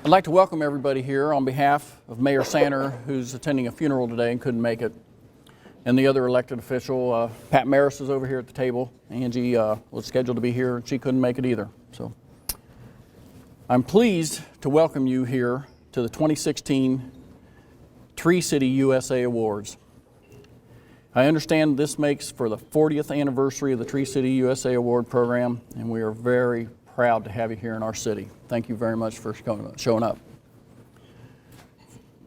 I'd like to welcome everybody here on behalf of Mayor Santer, who's attending a funeral today and couldn't make it, and the other elected official. Pat Maris is over here at the table. Angie was scheduled to be here, and she couldn't make it either. So I'm pleased to welcome you here to the 2016 Tree City USA Awards. I understand this makes for the 40th anniversary of the Tree City USA Award program, and we are very proud to have you here in our city. Thank you very much for showing up.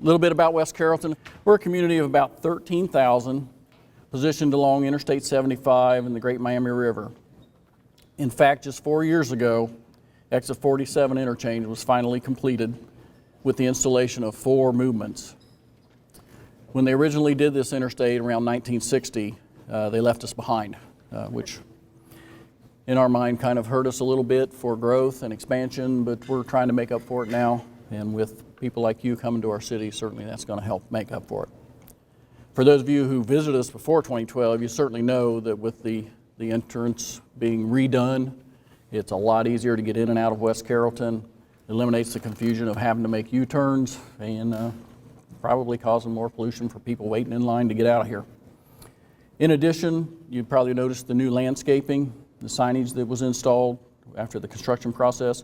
A little bit about West Carrollton. We're a community of about 13,000 positioned along Interstate 75 and the Great Miami River. In fact, just 4 years ago, Exit 47 interchange was finally completed with the installation of 4 movements. When they originally did this interstate around 1960, they left us behind, which in our mind kind of hurt us a little bit for growth and expansion, but we're trying to make up for it now. And with people like you coming to our city, certainly that's going to help make up for it. For those of you who visited us before 2012, you certainly know that with the entrance being redone, it's a lot easier to get in and out of West Carrollton. It eliminates the confusion of having to make U-turns and probably causing more pollution for people waiting in line to get out of here. In addition, you probably noticed the new landscaping, the signage that was installed after the construction process.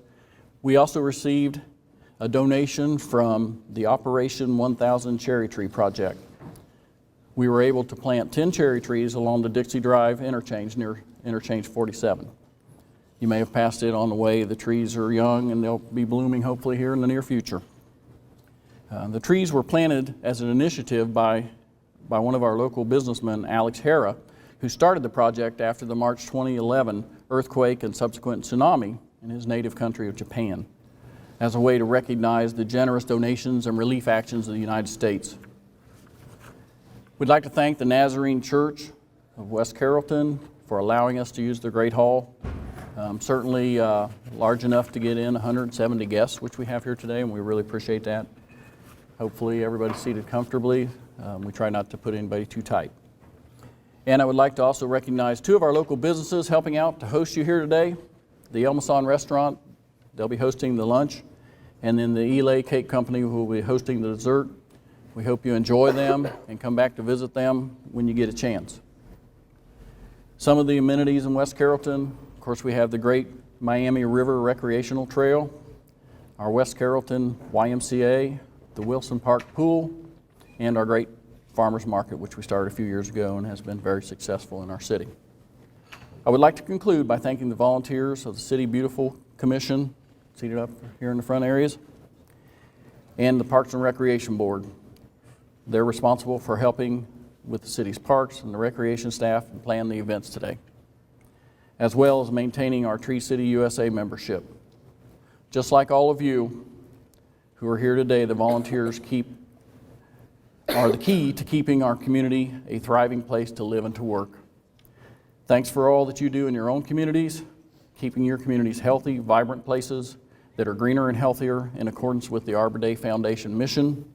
We also received a donation from the Operation 1000 Cherry Tree Project. We were able to plant 10 cherry trees along the Dixie Drive interchange near Interchange 47. You may have passed it on the way. The trees are young and they'll be blooming hopefully here in the near future. The trees were planted as an initiative by one of our local businessmen, Alex Hara, who started the project after the March 2011 earthquake and subsequent tsunami in his native country of Japan, as a way to recognize the generous donations and relief actions of the United States. We'd like to thank the Nazarene Church of West Carrollton for allowing us to use their Great Hall. Certainly large enough to get in 170 guests, which we have here today, and we really appreciate that. Hopefully everybody's seated comfortably. We try not to put anybody too tight. And I would like to also recognize 2 of our local businesses helping out to host you here today. The Elmason Restaurant, they'll be hosting the lunch, and then the Elay Cake Company, who will be hosting the dessert. We hope you enjoy them and come back to visit them when you get a chance. Some of the amenities in West Carrollton, of course, we have the Great Miami River Recreational Trail, our West Carrollton YMCA, the Wilson Park Pool, and our great farmers market, which we started a few years ago and has been very successful in our city. I would like to conclude by thanking the volunteers of the City Beautiful Commission, seated up here in the front areas, and the Parks and Recreation Board. They're responsible for helping with the city's parks and the recreation staff and plan the events today, as well as maintaining our Tree City USA membership. Just like all of you who are here today, the volunteers are the key to keeping our community a thriving place to live and to work. Thanks for all that you do in your own communities, keeping your communities healthy, vibrant places that are greener and healthier in accordance with the Arbor Day Foundation mission.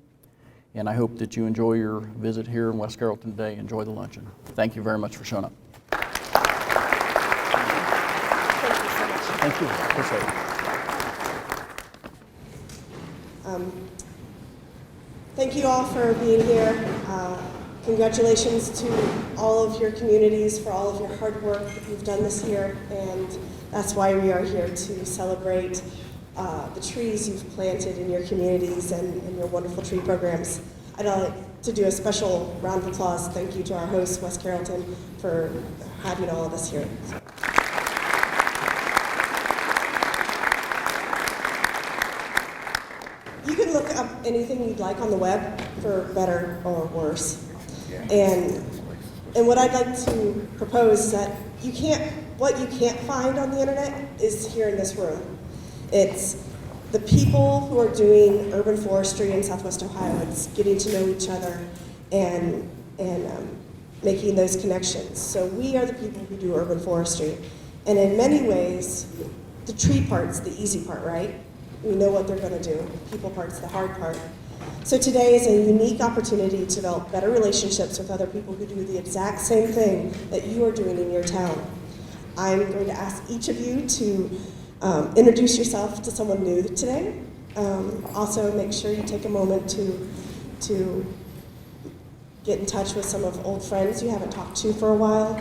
And I hope that you enjoy your visit here in West Carrollton today. Enjoy the luncheon. Thank you very much for showing up. Thank you so much. Thank you. Appreciate it. Thank you all for being here. Congratulations to all of your communities for all of your hard work that you've done this year, and that's why we are here to celebrate the trees you've planted in your communities and your wonderful tree programs. I'd like to do a special round of applause. Thank you to our host, West Carrollton, for having all of us here. You can look up anything you'd like on the web, for better or worse. And what I'd like to propose is that what you can't find on the internet is here in this room. It's the people who are doing urban forestry in Southwest Ohio. It's getting to know each other and making those connections. So we are the people who do urban forestry. And in many ways, the tree part's the easy part, right? We know what they're going to do. The people part's the hard part. So today is a unique opportunity to develop better relationships with other people who do the exact same thing that you are doing in your town. I'm going to ask each of you to introduce yourself to someone new today. Also, make sure you take a moment to get in touch with some of old friends you haven't talked to for a while.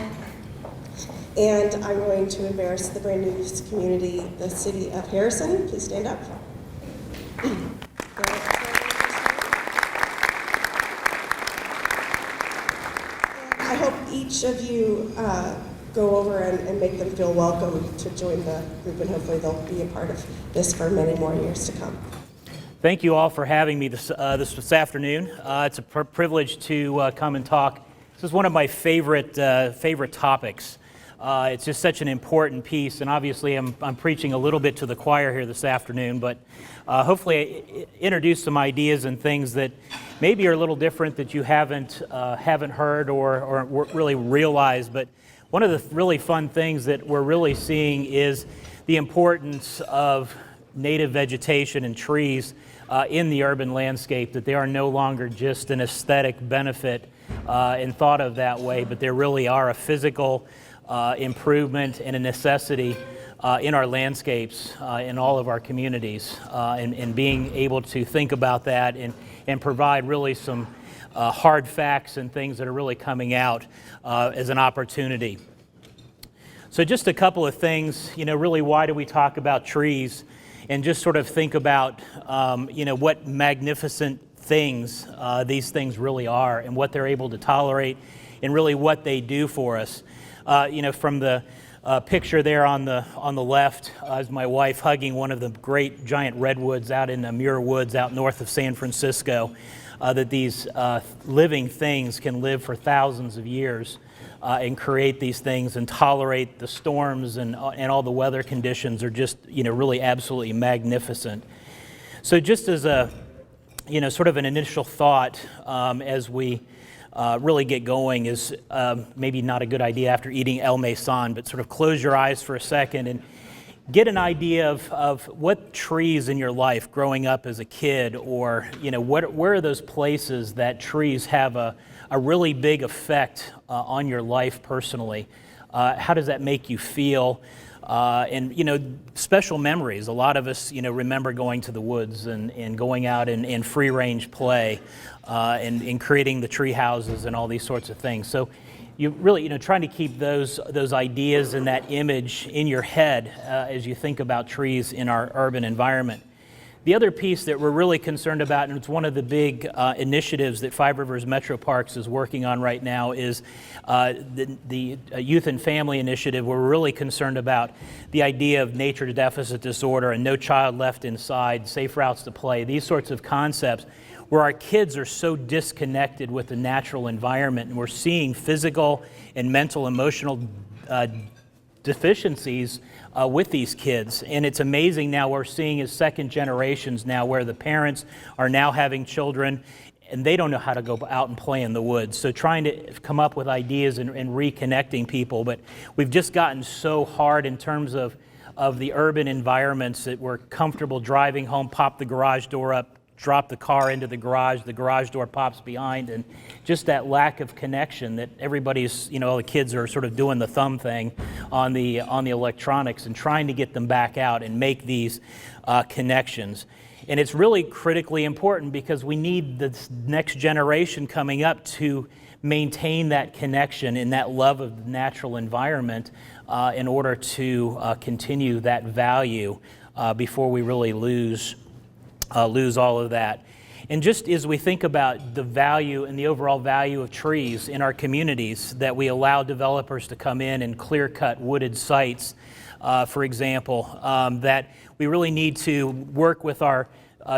And I'm going to embarrass the brand new community, the city of Harrison. Please stand up. I hope each of you go over and make them feel welcome to join the group, and hopefully they'll be a part of this for many more years to come. Thank you all for having me this afternoon. It's a privilege to come and talk. This is one of my favorite topics. It's just such an important piece, and obviously I'm preaching a little bit to the choir here this afternoon, but hopefully I introduce some ideas and things that maybe are a little different that you haven't heard or really realized. But one of the really fun things that we're really seeing is the importance of native vegetation and trees in the urban landscape, that they are no longer just an aesthetic benefit and thought of that way, but they really are a physical improvement and a necessity in our landscapes, in all of our communities, and being able to think about that and provide really some hard facts and things that are really coming out as an opportunity. So just a couple of things, really why do we talk about trees, and just sort of think about, what magnificent things these things really are and what they're able to tolerate and really what they do for us. From the picture there on the left is my wife hugging one of the great giant redwoods out in the Muir Woods out north of San Francisco, that these living things can live for thousands of years and create these things and tolerate the storms and all the weather conditions are just, really absolutely magnificent. So just as a, sort of an initial thought as we really get going is maybe not a good idea after eating El Mason, but sort of close your eyes for a second and get an idea of what trees in your life growing up as a kid, or where are those places that trees have a really big effect on your life personally. How does that make you feel? And special memories. A lot of us remember going to the woods and going out in free range play and creating the tree houses and all these sorts of things. So you really trying to keep those ideas and that image in your head as you think about trees in our urban environment. The other piece that we're really concerned about, and it's one of the big initiatives that Five Rivers Metro Parks is working on right now, is the Youth and Family Initiative. We're really concerned about the idea of nature deficit disorder and no child left inside, safe routes to play, these sorts of concepts where our kids are so disconnected with the natural environment, and we're seeing physical and mental, emotional deficiencies with these kids. And it's amazing now we're seeing as second generations now where the parents are now having children and they don't know how to go out and play in the woods. So trying to come up with ideas and reconnecting people. But we've just gotten so hard in terms of the urban environments that we're comfortable driving home, pop the garage door up, drop the car into the garage door pops behind, and just that lack of connection that everybody's, the kids are sort of doing the thumb thing on the electronics and trying to get them back out and make these connections. And it's really critically important because we need this next generation coming up to maintain that connection and that love of the natural environment in order to continue that value before we really lose all of that. And just as we think about the value and the overall value of trees in our communities, that we allow developers to come in and clear-cut wooded sites, for example, that we really need to work with our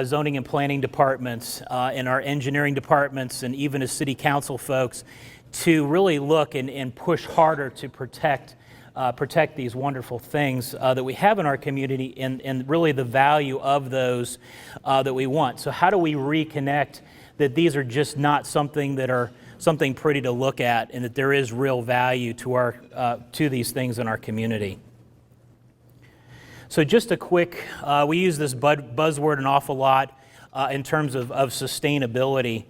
zoning and planning departments and our engineering departments and even as city council folks to really look and push harder to protect these wonderful things that we have in our community and really the value of those that we want. So how do we reconnect that these are just not something that are something pretty to look at, and that there is real value to these things in our community? So just a quick, we use this buzzword an awful lot in terms of sustainability.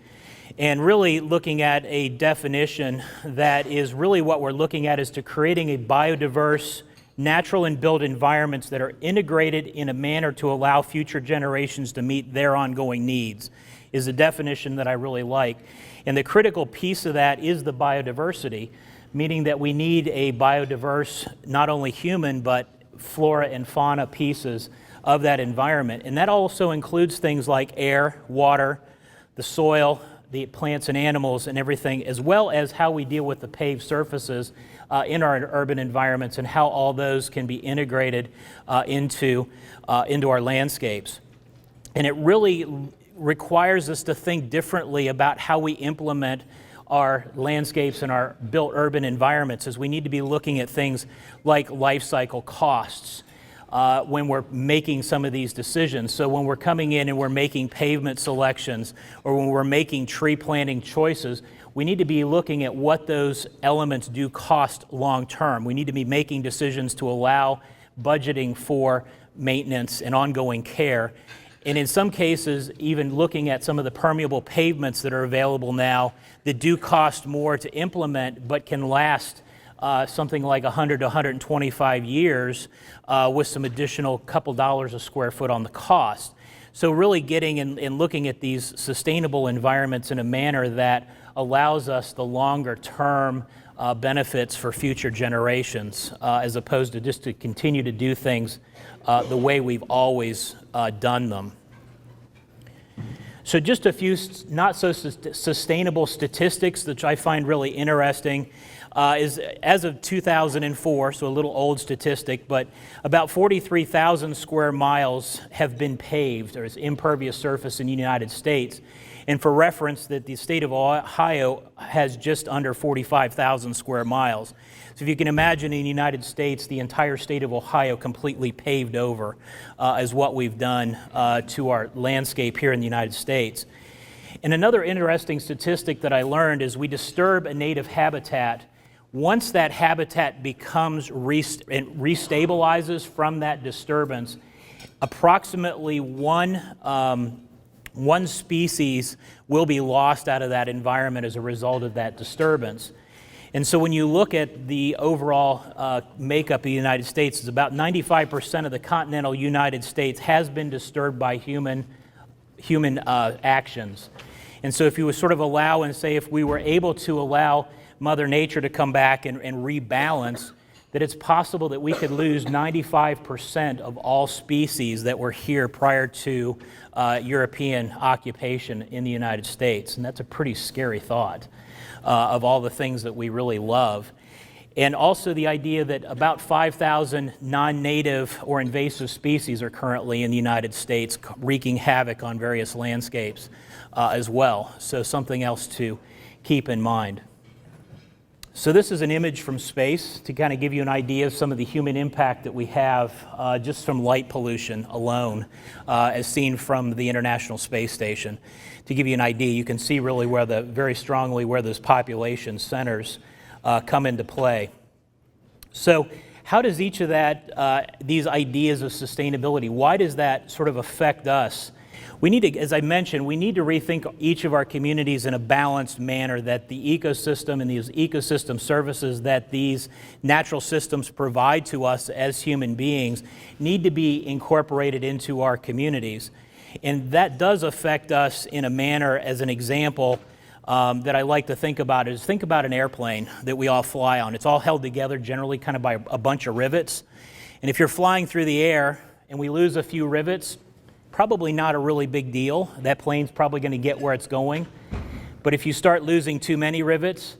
And really looking at a definition that is really what we're looking at is to creating a biodiverse, natural and built environments that are integrated in a manner to allow future generations to meet their ongoing needs, is a definition that I really like. And the critical piece of that is the biodiversity, meaning that we need a biodiverse, not only human, but flora and fauna pieces of that environment. And that also includes things like air, water, the soil, the plants and animals and everything, as well as how we deal with the paved surfaces in our urban environments and how all those can be integrated into our landscapes. And it really requires us to think differently about how we implement our landscapes and our built urban environments, as we need to be looking at things like life cycle costs when we're making some of these decisions. So when we're coming in and we're making pavement selections, or when we're making tree planting choices, we need to be looking at what those elements do cost long term. We need to be making decisions to allow budgeting for maintenance and ongoing care. And in some cases, even looking at some of the permeable pavements that are available now that do cost more to implement but can last something like 100 to 125 years with some additional couple dollars a square foot on the cost. So really getting and looking at these sustainable environments in a manner that allows us the longer term benefits for future generations, as opposed to just to continue to do things the way we've always done them. So just a few not so sustainable statistics that I find really interesting is as of 2004, so a little old statistic, but about 43,000 square miles have been paved or is impervious surface in the United States. And for reference, that the state of Ohio has just under 45,000 square miles. So if you can imagine in the United States, the entire state of Ohio completely paved over is what we've done to our landscape here in the United States. And another interesting statistic that I learned is we disturb a native habitat. Once that habitat becomes restabilizes from that disturbance, approximately one species will be lost out of that environment as a result of that disturbance. And so when you look at the overall makeup of the United States, it's about 95% of the continental United States has been disturbed by human actions. And so if you would sort of allow and say if we were able to allow Mother Nature to come back and rebalance, that it's possible that we could lose 95% of all species that were here prior to European occupation in the United States. And that's a pretty scary thought of all the things that we really love. And also the idea that about 5,000 non-native or invasive species are currently in the United States wreaking havoc on various landscapes as well. So something else to keep in mind. So this is an image from space to kind of give you an idea of some of the human impact that we have just from light pollution alone, as seen from the International Space Station. To give you an idea, you can see really very strongly where those population centers come into play. So how does each of these ideas of sustainability, why does that sort of affect us? We need to, as I mentioned, we need to rethink each of our communities in a balanced manner, that the ecosystem and these ecosystem services that these natural systems provide to us as human beings need to be incorporated into our communities. And that does affect us in a manner, as an example, that I like to think about is think about an airplane that we all fly on. It's all held together generally kind of by a bunch of rivets. And if you're flying through the air and we lose a few rivets, probably not a really big deal. That plane's probably going to get where it's going. But if you start losing too many rivets,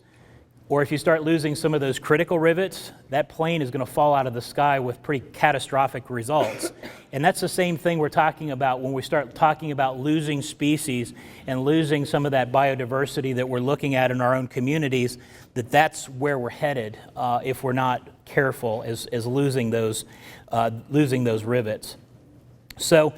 or if you start losing some of those critical rivets, that plane is going to fall out of the sky with pretty catastrophic results. And that's the same thing we're talking about when we start talking about losing species and losing some of that biodiversity that we're looking at in our own communities, that's where we're headed if we're not careful as losing those rivets. So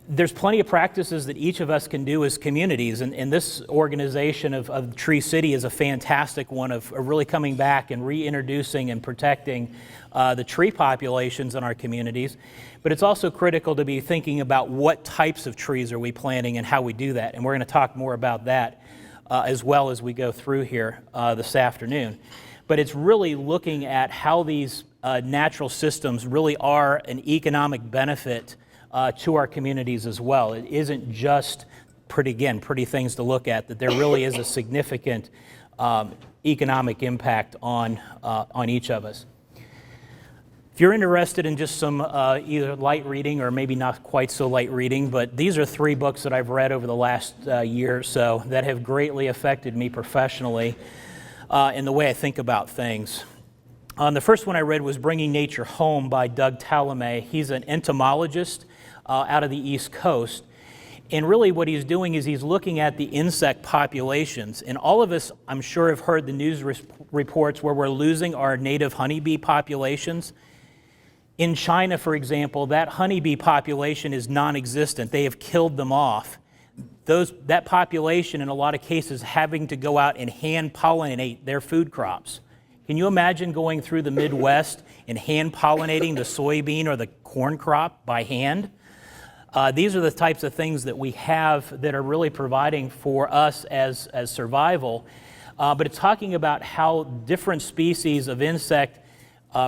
there's plenty of practices that each of us can do as communities, and this organization of Tree City is a fantastic one of really coming back and reintroducing and protecting the tree populations in our communities. But it's also critical to be thinking about what types of trees are we planting and how we do that, and we're going to talk more about that as well as we go through here this afternoon. But it's really looking at how these natural systems really are an economic benefit to our communities as well. It isn't just pretty things to look at, that there really is a significant economic impact on each of us. If you're interested in just some either light reading or maybe not quite so light reading, but these are 3 books that I've read over the last year or so that have greatly affected me professionally in the way I think about things. The first one I read was Bringing Nature Home by Doug Tallamy. He's an entomologist out of the East Coast. And really what he's doing is he's looking at the insect populations. And all of us, I'm sure, have heard the news reports where we're losing our native honeybee populations. In China, for example, that honeybee population is non-existent. They have killed them off. That population, in a lot of cases, having to go out and hand pollinate their food crops. Can you imagine going through the Midwest and hand pollinating the soybean or the corn crop by hand? These are the types of things that we have that are really providing for us as survival. But it's talking about how different species of insect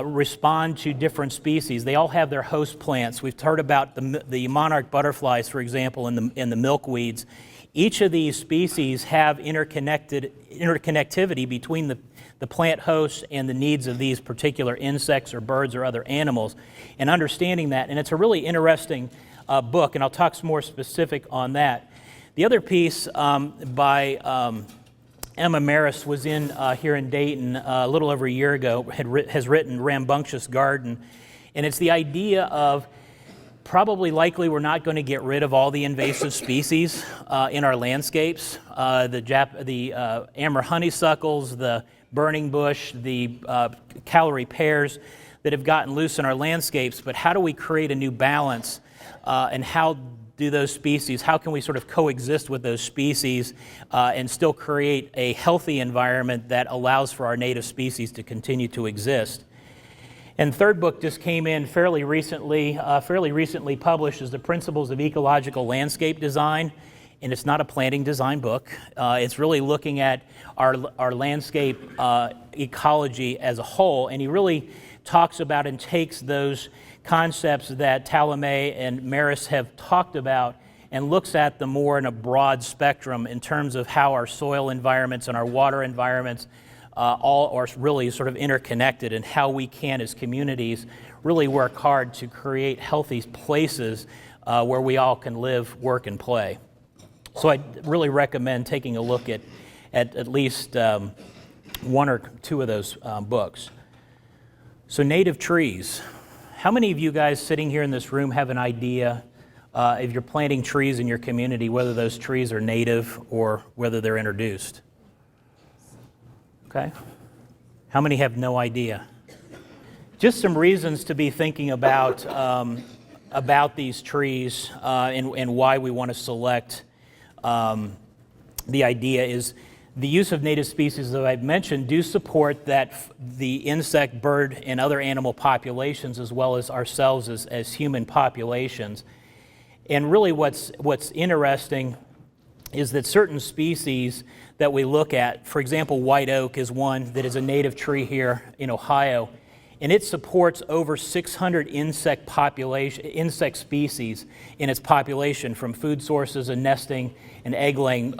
respond to different species. They all have their host plants. We've heard about the monarch butterflies, for example, and the milkweeds. Each of these species have interconnectivity between the plant hosts and the needs of these particular insects or birds or other animals, and understanding that. And it's a really interesting book, and I'll talk some more specific on that. The other piece by Emma Maris was in here in Dayton a little over a year ago, has written Rambunctious Garden, and it's the idea of likely we're not going to get rid of all the invasive species in our landscapes. The Amur honeysuckles, the burning bush, the Callery pears that have gotten loose in our landscapes, but how do we create a new balance and how can we sort of coexist with those species and still create a healthy environment that allows for our native species to continue to exist? And the third book just came in fairly recently published, is The Principles of Ecological Landscape Design. And it's not a planting design book. It's really looking at our landscape ecology as a whole. And he really talks about and takes those concepts that Tallamy and Maris have talked about and looks at them more in a broad spectrum in terms of how our soil environments and our water environments all are really sort of interconnected, and how we can, as communities, really work hard to create healthy places where we all can live, work, and play. So I really recommend taking a look at least 1 or 2 of those books. So native trees. How many of you guys sitting here in this room have an idea if you're planting trees in your community, whether those trees are native or whether they're introduced? Okay. How many have no idea? Just some reasons to be thinking about these trees and why we want to select. The idea is the use of native species that I've mentioned do support that the insect, bird, and other animal populations, as well as ourselves as human populations. And really what's interesting is that certain species that we look at, for example, white oak is one that is a native tree here in Ohio, and it supports over 600 insect species in its population, from food sources and nesting and egg-laying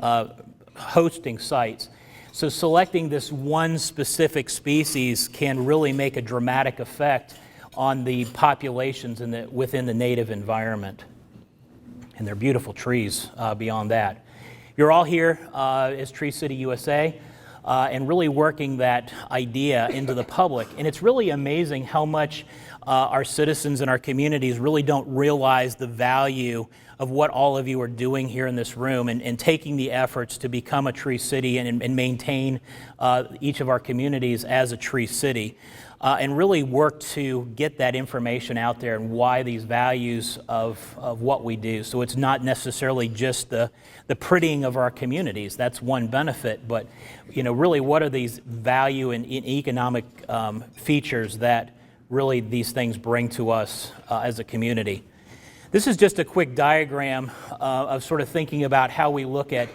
hosting sites. So selecting this one specific species can really make a dramatic effect on the populations within the native environment. And they're beautiful trees beyond that. You're all here as Tree City USA and really working that idea into the public. And it's really amazing how much our citizens and our communities really don't realize the value of what all of you are doing here in this room and taking the efforts to become a Tree City and maintain each of our communities as a Tree City. And really work to get that information out there and why these values of what we do. So it's not necessarily just the prettying of our communities. That's one benefit, but really what are these value and economic features that really these things bring to us as a community. This is just a quick diagram of sort of thinking about how we look at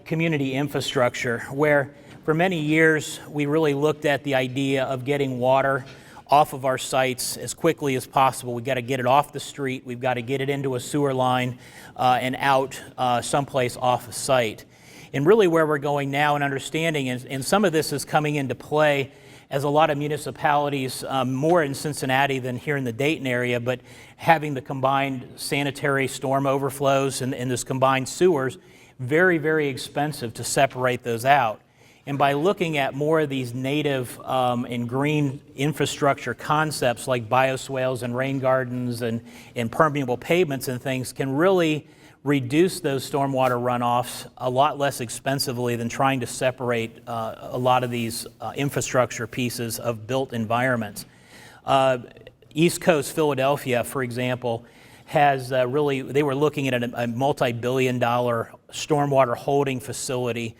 community infrastructure, where for many years we really looked at the idea of getting water off of our sites as quickly as possible. We've got to get it off the street. We've got to get it into a sewer line and out someplace off the site. And really where we're going now and understanding, and some of this is coming into play as a lot of municipalities, more in Cincinnati than here in the Dayton area, but having the combined sanitary storm overflows and this combined sewers, very, very expensive to separate those out. And by looking at more of these native and green infrastructure concepts like bioswales and rain gardens and permeable pavements and things can really reduce those stormwater runoffs a lot less expensively than trying to separate a lot of these infrastructure pieces of built environments. East Coast Philadelphia, for example, has they were looking at a multi-billion-dollar stormwater holding facility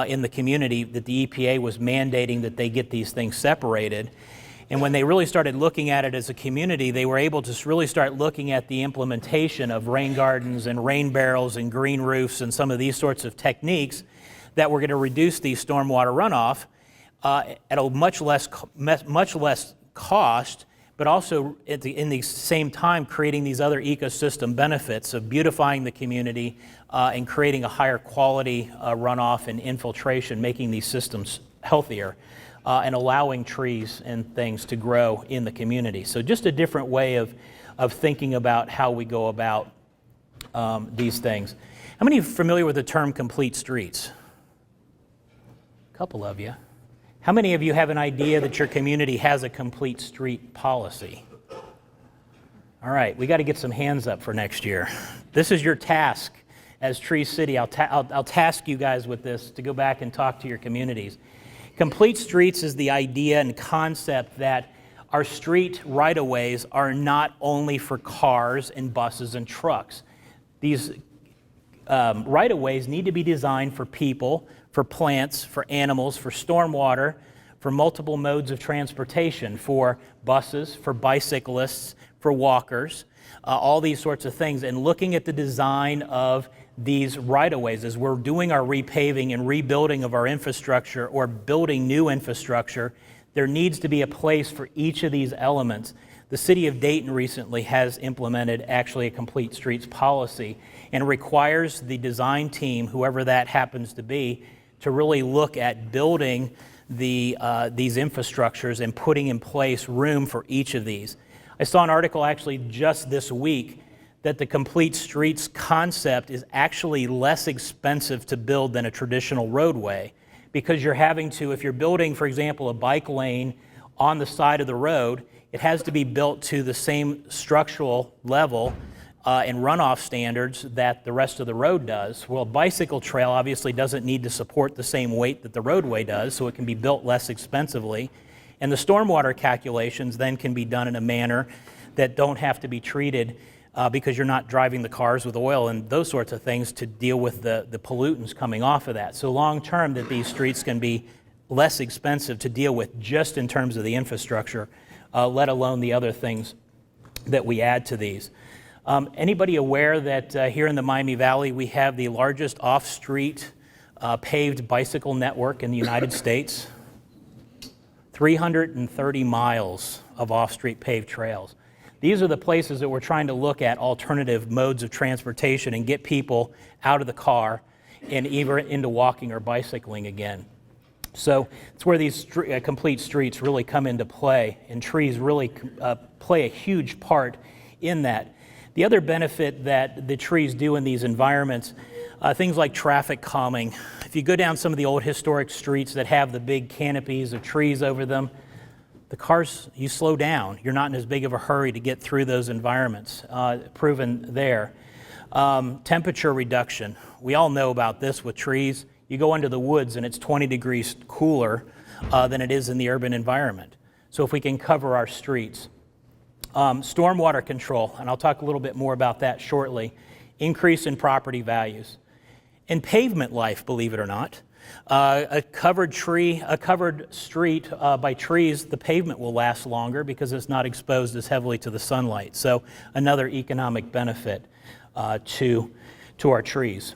in the community that the EPA was mandating that they get these things separated. And when they really started looking at it as a community, they were able to really start looking at the implementation of rain gardens and rain barrels and green roofs and some of these sorts of techniques that were going to reduce the stormwater runoff at a much less cost, but also in the same time creating these other ecosystem benefits of beautifying the community and creating a higher quality runoff and infiltration, making these systems healthier. And allowing trees and things to grow in the community. So just a different way of thinking about how we go about these things. How many are familiar with the term complete streets? A couple of you. How many of you have an idea that your community has a complete street policy? All right, we got to get some hands up for next year. This is your task as Tree City. I'll task you guys with this to go back and talk to your communities. Complete streets is the idea and concept that our street right-of-ways are not only for cars and buses and trucks. These right-of-ways need to be designed for people, for plants, for animals, for stormwater, for multiple modes of transportation, for buses, for bicyclists, for walkers, all these sorts of things. And looking at the design of these right-of-ways as we're doing our repaving and rebuilding of our infrastructure or building new infrastructure, there needs to be a place for each of these elements. The city of Dayton recently has implemented actually a complete streets policy and requires the design team, whoever that happens to be, to really look at building these infrastructures and putting in place room for each of these. I saw an article actually just this week that the complete streets concept is actually less expensive to build than a traditional roadway, because you're having to, if you're building, for example, a bike lane on the side of the road, it has to be built to the same structural level and runoff standards that the rest of the road does. Well, a bicycle trail obviously doesn't need to support the same weight that the roadway does, so it can be built less expensively. And the stormwater calculations then can be done in a manner that don't have to be treated because you're not driving the cars with oil and those sorts of things to deal with the pollutants coming off of that. So long term, that these streets can be less expensive to deal with just in terms of the infrastructure, let alone the other things that we add to these. Anybody aware that here in the Miami Valley we have the largest off-street paved bicycle network in the United States? 330 miles of off-street paved trails. These are the places that we're trying to look at alternative modes of transportation and get people out of the car and either into walking or bicycling again. So it's where these complete streets really come into play, and trees really play a huge part in that. The other benefit that the trees do in these environments, things like traffic calming. If you go down some of the old historic streets that have the big canopies of trees over them, the cars, you slow down. You're not in as big of a hurry to get through those environments, proven there. Temperature reduction. We all know about this with trees. You go into the woods and it's 20 degrees cooler than it is in the urban environment. So if we can cover our streets. Stormwater control, and I'll talk a little bit more about that shortly. Increase in property values. And pavement life, believe it or not. A covered street by trees, the pavement will last longer because it's not exposed as heavily to the sunlight. So another economic benefit to our trees.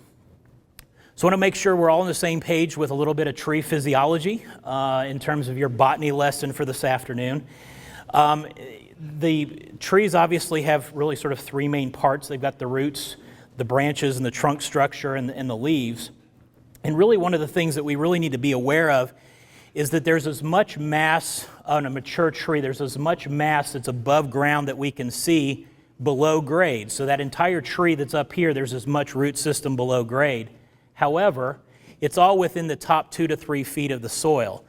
So I want to make sure we're all on the same page with a little bit of tree physiology in terms of your botany lesson for this afternoon. The trees obviously have really sort of three main parts. They've got the roots, the branches, and the trunk structure, and the leaves. And really one of the things that we really need to be aware of is that there's as much mass on a mature tree, there's as much mass that's above ground that we can see below grade. So that entire tree that's up here, there's as much root system below grade. However, it's all within the top 2 to 3 feet of the soil,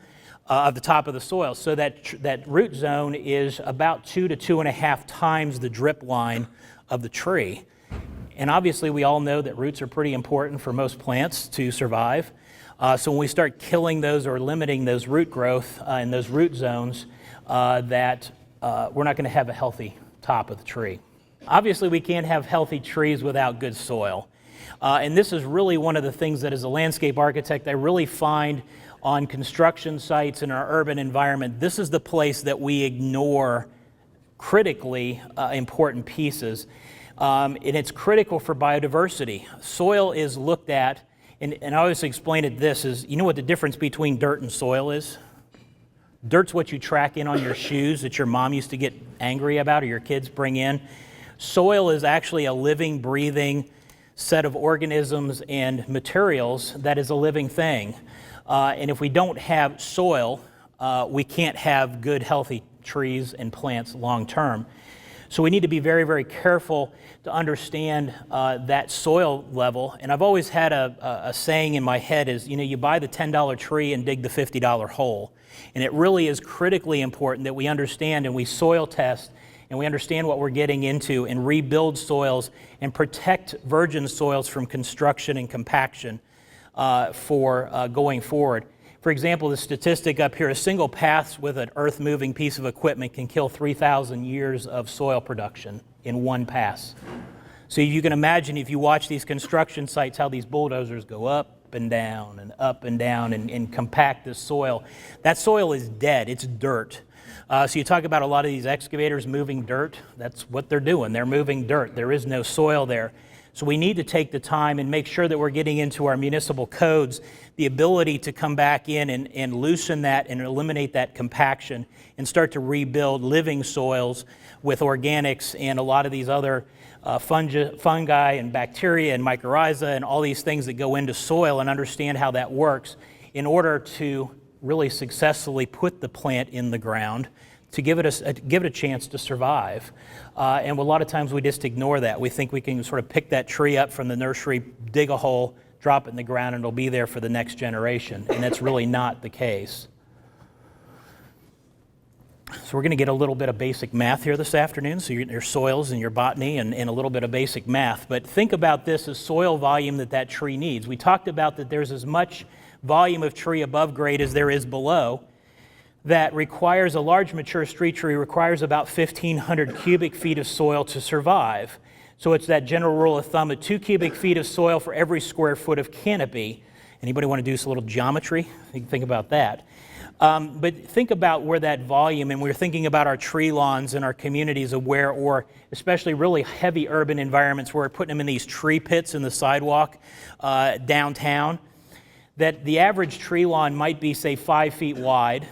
of the top of the soil. So that root zone is about 2 to 2.5 times the drip line of the tree. And obviously we all know that roots are pretty important for most plants to survive. So when we start killing those or limiting those root growth in those root zones, we're not going to have a healthy top of the tree. Obviously we can't have healthy trees without good soil. And this is really one of the things that as a landscape architect I really find on construction sites in our urban environment. This is the place that we ignore critically important pieces. And it's critical for biodiversity. Soil is looked at, and I always explain it this, is you know what the difference between dirt and soil is? Dirt's what you track in on your shoes that your mom used to get angry about or your kids bring in. Soil is actually a living, breathing set of organisms and materials that is a living thing. And if we don't have soil, we can't have good, healthy trees and plants long term. So we need to be very, very careful to understand that soil level. And I've always had a saying in my head is, you know, you buy the $10 tree and dig the $50 hole. And it really is critically important that we understand and we soil test and we understand what we're getting into and rebuild soils and protect virgin soils from construction and compaction for going forward. For example, the statistic up here, a single pass with an earth-moving piece of equipment can kill 3,000 years of soil production in one pass. So you can imagine if you watch these construction sites, how these bulldozers go up and down and compact this soil. That soil is dead, it's dirt. So you talk about a lot of these excavators moving dirt, that's what they're doing, they're moving dirt. There is no soil there. So we need to take the time and make sure that we're getting into our municipal codes the ability to come back in and loosen that and eliminate that compaction and start to rebuild living soils with organics and a lot of these other fungi and bacteria and mycorrhiza and all these things that go into soil and understand how that works in order to really successfully put the plant in the ground to give it a chance to survive. And a lot of times we just ignore that. We think we can sort of pick that tree up from the nursery, dig a hole, drop it in the ground, and it'll be there for the next generation. And that's really not the case. So we're going to get a little bit of basic math here this afternoon, so your soils and your botany and a little bit of basic math. But think about this as soil volume that tree needs. We talked about that there's as much volume of tree above grade as there is below. That requires a large mature street tree requires about 1,500 cubic feet of soil to survive. So it's that general rule of thumb of 2 cubic feet of soil for every square foot of canopy. Anybody want to do some little geometry? You can think about that. But think about where that volume, and we're thinking about our tree lawns in our communities of where, or especially really heavy urban environments where we're putting them in these tree pits in the sidewalk downtown, that the average tree lawn might be, say, 5 feet wide.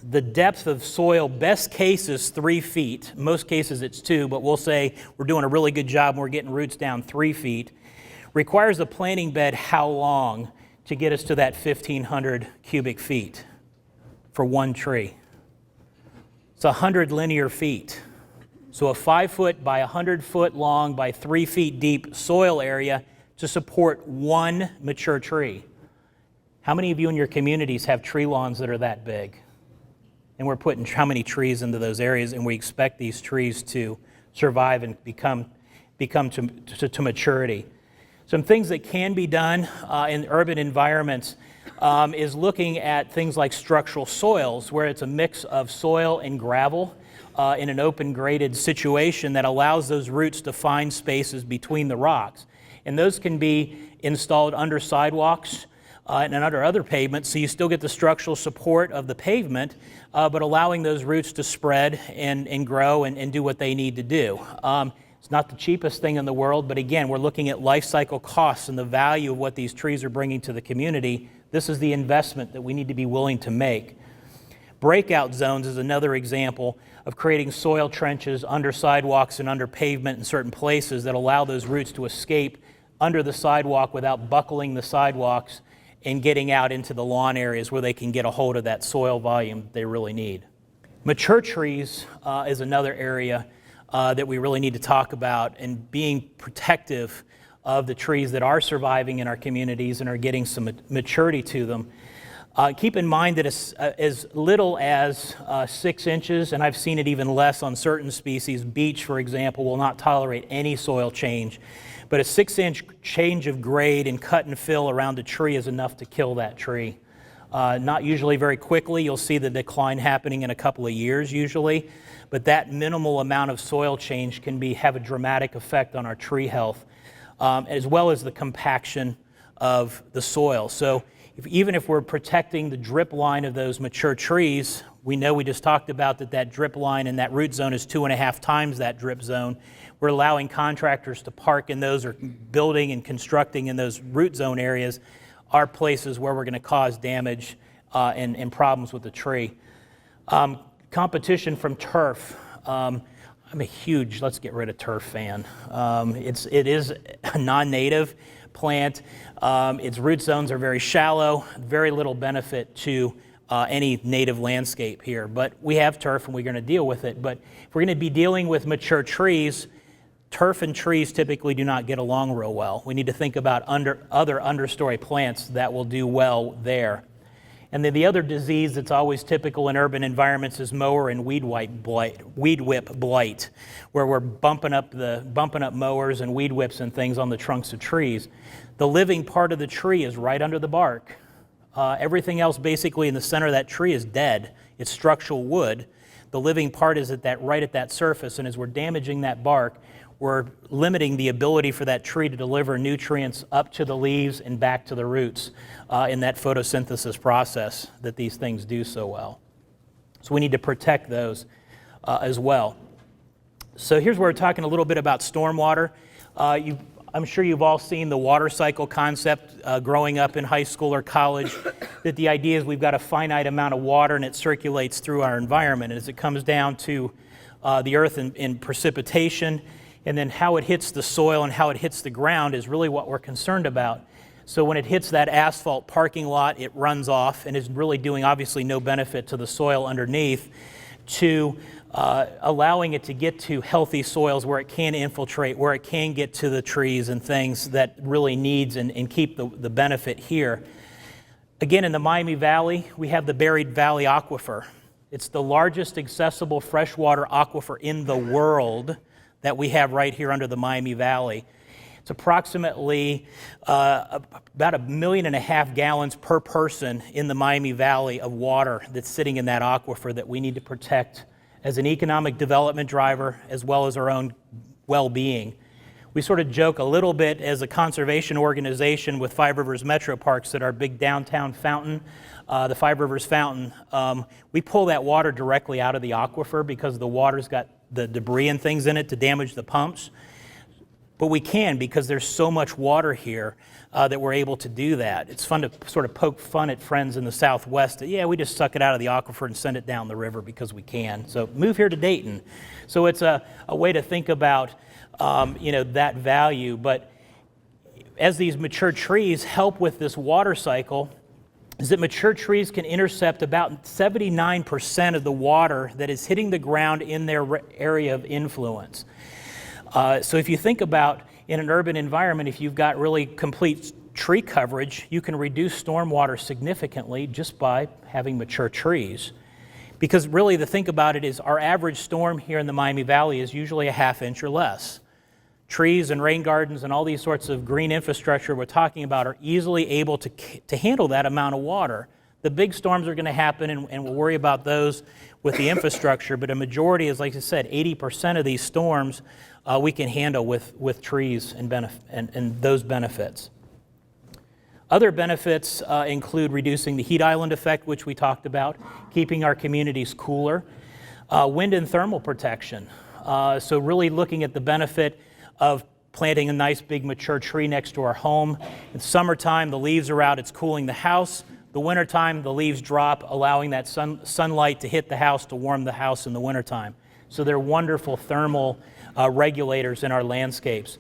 The depth of soil, best case is 3 feet. Most cases it's 2, but we'll say we're doing a really good job and we're getting roots down 3 feet. Requires a planting bed how long to get us to that 1,500 cubic feet for one tree? It's 100 linear feet. So a 5 foot by 100 foot long by 3 feet deep soil area to support one mature tree. How many of you in your communities have tree lawns that are that big? And we're putting how many trees into those areas, and we expect these trees to survive and become to maturity. Some things that can be done in urban environments is looking at things like structural soils, where it's a mix of soil and gravel in an open graded situation that allows those roots to find spaces between the rocks. And those can be installed under sidewalks and under other pavements, so you still get the structural support of the pavement, but allowing those roots to spread and grow and do what they need to do. It's not the cheapest thing in the world, but again, we're looking at life cycle costs and the value of what these trees are bringing to the community. This is the investment that we need to be willing to make. Breakout zones is another example of creating soil trenches under sidewalks and under pavement in certain places that allow those roots to escape under the sidewalk without buckling the sidewalks and getting out into the lawn areas where they can get a hold of that soil volume they really need. Mature trees is another area that we really need to talk about, and being protective of the trees that are surviving in our communities and are getting some maturity to them. Keep in mind that as little as 6 inches, and I've seen it even less on certain species, beech, for example, will not tolerate any soil change. But a 6-inch change of grade and cut and fill around a tree is enough to kill that tree. Not usually very quickly. You'll see the decline happening in a couple of years usually. But that minimal amount of soil change can have a dramatic effect on our tree health, as well as the compaction of the soil. So even if we're protecting the drip line of those mature trees, we know we just talked about that drip line and that root zone is 2.5 times that drip zone. We're allowing contractors to park in those, or building and constructing in those root zone areas, are places where we're going to cause damage and problems with the tree. Competition from turf. I'm a huge let's get rid of turf fan. It is a non-native plant. Its root zones are very shallow, very little benefit to any native landscape here. But we have turf and we're going to deal with it. But if we're going to be dealing with mature trees, turf and trees typically do not get along real well. We need to think about other understory plants that will do well there. And then the other disease that's always typical in urban environments is mower and weed whip blight, where we're bumping up mowers and weed whips and things on the trunks of trees. The living part of the tree is right under the bark. Everything else basically in the center of that tree is dead. It's structural wood. The living part is right at that surface, and as we're damaging that bark, we're limiting the ability for that tree to deliver nutrients up to the leaves and back to the roots in that photosynthesis process that these things do so well. So we need to protect those as well. So here's where we're talking a little bit about stormwater. I'm sure you've all seen the water cycle concept growing up in high school or college, that the idea is we've got a finite amount of water and it circulates through our environment. And as it comes down to the earth in precipitation, and then how it hits the soil and how it hits the ground is really what we're concerned about. So when it hits that asphalt parking lot, it runs off and is really doing obviously no benefit to the soil underneath, to allowing it to get to healthy soils where it can infiltrate, where it can get to the trees and things that really needs and keep the benefit here. Again, in the Miami Valley, we have the Buried Valley Aquifer. It's the largest accessible freshwater aquifer in the world that we have right here under the Miami Valley. It's approximately about 1.5 million gallons per person in the Miami Valley of water that's sitting in that aquifer that we need to protect as an economic development driver as well as our own well-being. We sort of joke a little bit as a conservation organization with Five Rivers Metro Parks that our big downtown fountain, the Five Rivers Fountain, we pull that water directly out of the aquifer because the water's got the debris and things in it to damage the pumps. But we can because there's so much water here that we're able to do that. It's fun to sort of poke fun at friends in the Southwest that, yeah, we just suck it out of the aquifer and send it down the river because we can. So move here to Dayton. So it's a way to think about that value. But as these mature trees help with this water cycle, is that mature trees can intercept about 79% of the water that is hitting the ground in their area of influence. So if you think about in an urban environment, if you've got really complete tree coverage, you can reduce stormwater significantly just by having mature trees. Because really the think about it is our average storm here in the Miami Valley is usually 1/2 inch or less. Trees and rain gardens and all these sorts of green infrastructure we're talking about are easily able to handle that amount of water. The big storms are going to happen, and we'll worry about those with the infrastructure, but a majority is, like I said, 80% of these storms we can handle with trees and those benefits. Other benefits include reducing the heat island effect, which we talked about, keeping our communities cooler, wind and thermal protection. So really looking at the benefit of planting a nice big mature tree next to our home. In summertime, the leaves are out, it's cooling the house, The wintertime, the leaves drop, allowing that sunlight to hit the house to warm the house in the wintertime. So they're wonderful thermal regulators in our landscapes.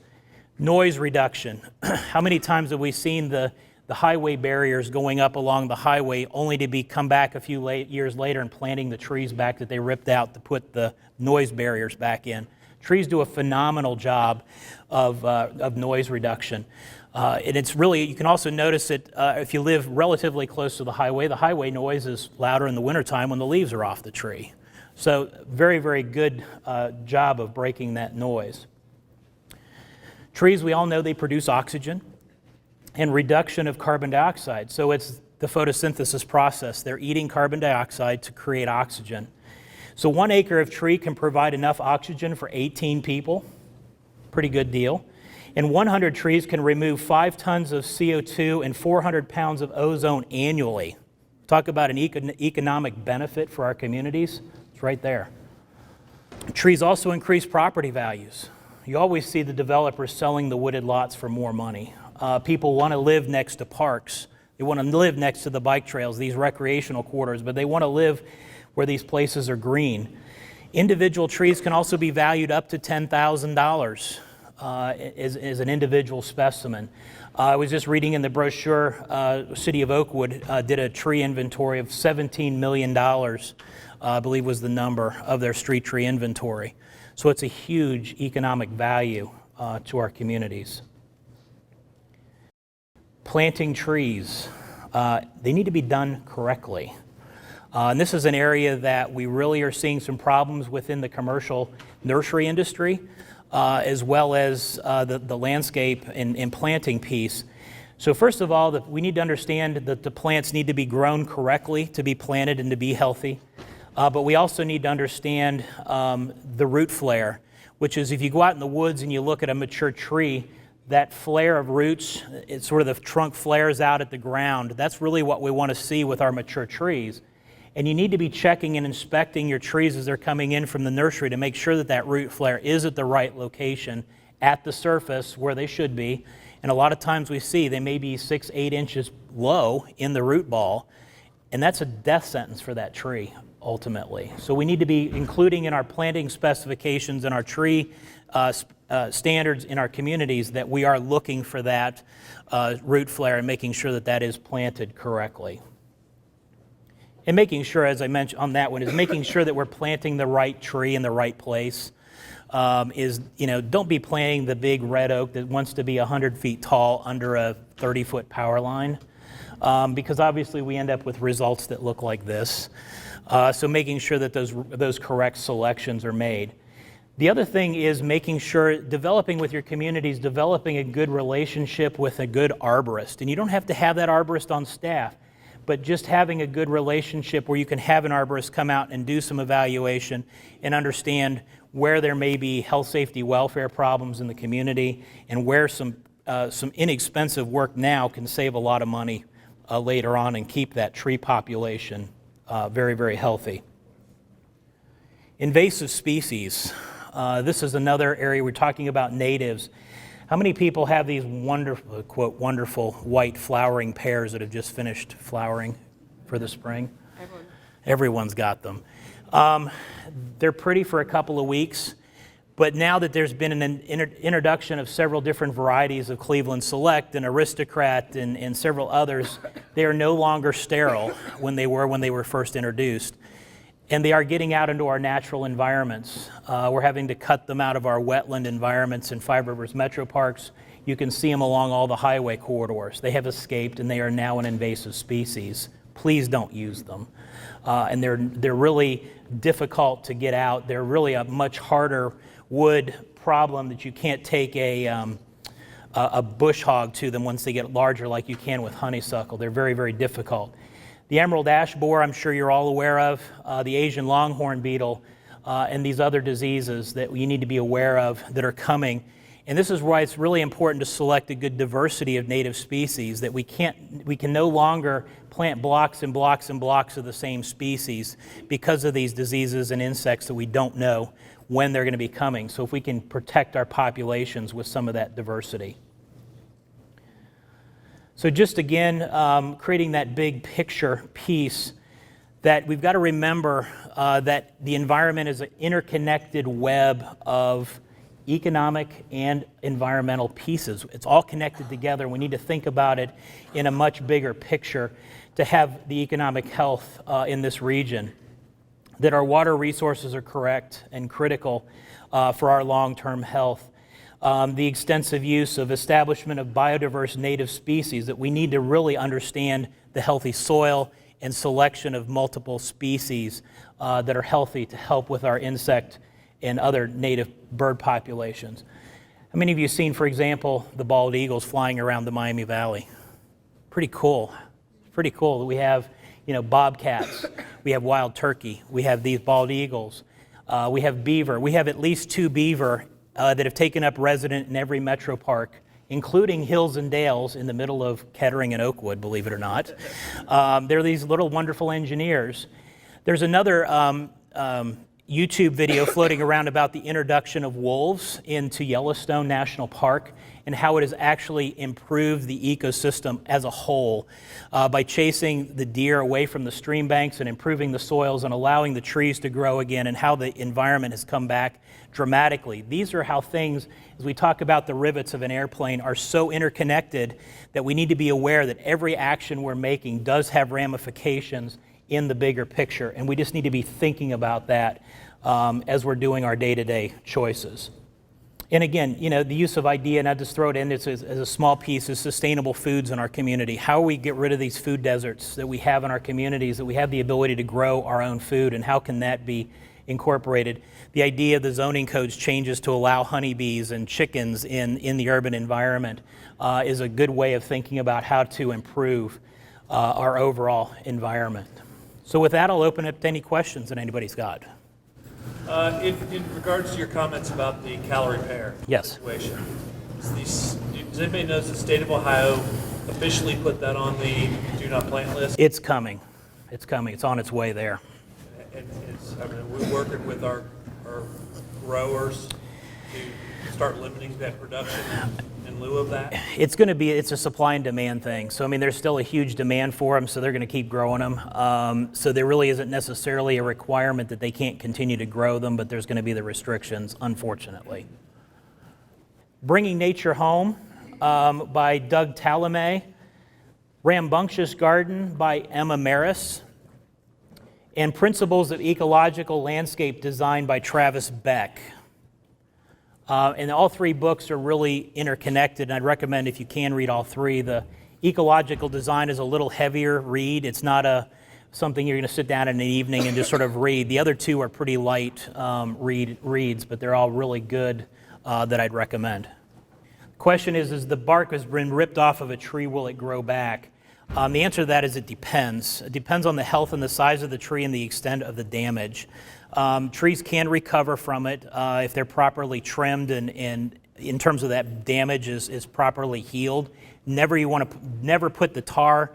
Noise reduction. How many times have we seen the highway barriers going up along the highway only to come back a few years later and planting the trees back that they ripped out to put the noise barriers back in? Trees do a phenomenal job of noise reduction. And it's really, you can also notice it if you live relatively close to the highway noise is louder in the wintertime when the leaves are off the tree. So very, very good job of breaking that noise. Trees, we all know they produce oxygen and reduction of carbon dioxide. So it's the photosynthesis process. They're eating carbon dioxide to create oxygen. So 1 acre of tree can provide enough oxygen for 18 people. Pretty good deal. And 100 trees can remove 5 tons of CO2 and 400 pounds of ozone annually. Talk about an economic benefit for our communities. It's right there. Trees also increase property values. You always see the developers selling the wooded lots for more money. People want to live next to parks. They want to live next to the bike trails, these recreational quarters, but they want to live where these places are green. Individual trees can also be valued up to $10,000 as an individual specimen. I was just reading in the brochure, City of Oakwood did a tree inventory of $17 million, I believe was the number of their street tree inventory. So it's a huge economic value to our communities. Planting trees, they need to be done correctly. And this is an area that we really are seeing some problems within the commercial nursery industry, as well as the landscape and planting piece. So first of all, we need to understand that the plants need to be grown correctly to be planted and to be healthy. But we also need to understand the root flare, which is if you go out in the woods and you look at a mature tree, that flare of roots, it's sort of the trunk flares out at the ground. That's really what we want to see with our mature trees. And you need to be checking and inspecting your trees as they're coming in from the nursery to make sure that that root flare is at the right location at the surface where they should be. And a lot of times we see they may be 6-8 inches low in the root ball, and that's a death sentence for that tree ultimately. So we need to be including in our planting specifications and our tree standards in our communities that we are looking for that root flare and making sure that that is planted correctly. And making sure, as I mentioned on that one, is making sure that we're planting the right tree in the right place. Don't be planting the big red oak that wants to be 100 feet tall under a 30-foot power line, because obviously we end up with results that look like this. So making sure that those correct selections are made. The other thing is making sure, developing with your communities, developing a good relationship with a good arborist. And you don't have to have that arborist on staff, but just having a good relationship where you can have an arborist come out and do some evaluation and understand where there may be health, safety, welfare problems in the community and where some inexpensive work now can save a lot of money later on and keep that tree population very, very healthy. Invasive species. This is another area we're talking about natives. How many people have these wonderful, quote, wonderful white flowering pears that have just finished flowering for the spring? Everyone. Everyone's got them. They're pretty for a couple of weeks, but now that there's been an introduction of several different varieties of Cleveland Select and Aristocrat and several others, they are no longer sterile when they were first introduced. And they are getting out into our natural environments. We're having to cut them out of our wetland environments in Five Rivers Metro Parks. You can see them along all the highway corridors. They have escaped and they are now an invasive species. Please don't use them. And they're really difficult to get out. They're really a much harder wood problem that you can't take a bush hog to them once they get larger like you can with honeysuckle. They're very, very difficult. The emerald ash borer, I'm sure you're all aware of, the Asian longhorn beetle, and these other diseases that you need to be aware of that are coming. And this is why it's really important to select a good diversity of native species, that we can no longer plant blocks and blocks and blocks of the same species because of these diseases and insects that we don't know when they're going to be coming. So if we can protect our populations with some of that diversity. So just again, creating that big picture piece that we've got to remember that the environment is an interconnected web of economic and environmental pieces. It's all connected together. We need to think about it in a much bigger picture to have the economic health in this region. That our water resources are correct and critical for our long-term health. The extensive use of establishment of biodiverse native species, that we need to really understand the healthy soil and selection of multiple species that are healthy to help with our insect and other native bird populations. How many of you have seen, for example, the bald eagles flying around the Miami Valley? Pretty cool. Pretty cool that we have, bobcats, we have wild turkey, we have these bald eagles, we have beaver. We have at least 2 beaver that have taken up residence in every metro park, including Hills and Dales in the middle of Kettering and Oakwood, believe it or not. They're these little wonderful engineers. There's another YouTube video floating around about the introduction of wolves into Yellowstone National Park and how it has actually improved the ecosystem as a whole by chasing the deer away from the stream banks and improving the soils and allowing the trees to grow again, and how the environment has come back dramatically. These are how things, as we talk about the rivets of an airplane, are so interconnected that we need to be aware that every action we're making does have ramifications in the bigger picture, and we just need to be thinking about that as we're doing our day-to-day choices. And again, the use of idea, and I just throw it in as a small piece, is sustainable foods in our community. How we get rid of these food deserts that we have in our communities, that we have the ability to grow our own food, and how can that be incorporated? The idea of the zoning codes changes to allow honeybees and chickens in the urban environment is a good way of thinking about how to improve our overall environment. So with that, I'll open up to any questions that anybody's got. In regards to your comments about the calorie pair situation, does anybody know the state of Ohio officially put that on the do not plant list? It's coming. It's coming. It's on its way there. We're working with our growers to start limiting that production in lieu of that. It's a supply and demand thing. So there's still a huge demand for them, so they're going to keep growing them. So there really isn't necessarily a requirement that they can't continue to grow them, but there's going to be the restrictions, unfortunately. Bringing Nature Home by Doug Talamay. Rambunctious Garden by Emma Maris. And Principles of Ecological Landscape Design by Travis Beck. And all 3 books are really interconnected, and I'd recommend, if you can, read all 3. The Ecological Design is a little heavier read. It's not something you're going to sit down in an evening and just sort of read. The other 2 are pretty light reads, but they're all really good that I'd recommend. The question is the bark has been ripped off of a tree, will it grow back? The answer to that is it depends. It depends on the health and the size of the tree and the extent of the damage. Trees can recover from it if they're properly trimmed and in terms of that damage is properly healed. You want to never put the tar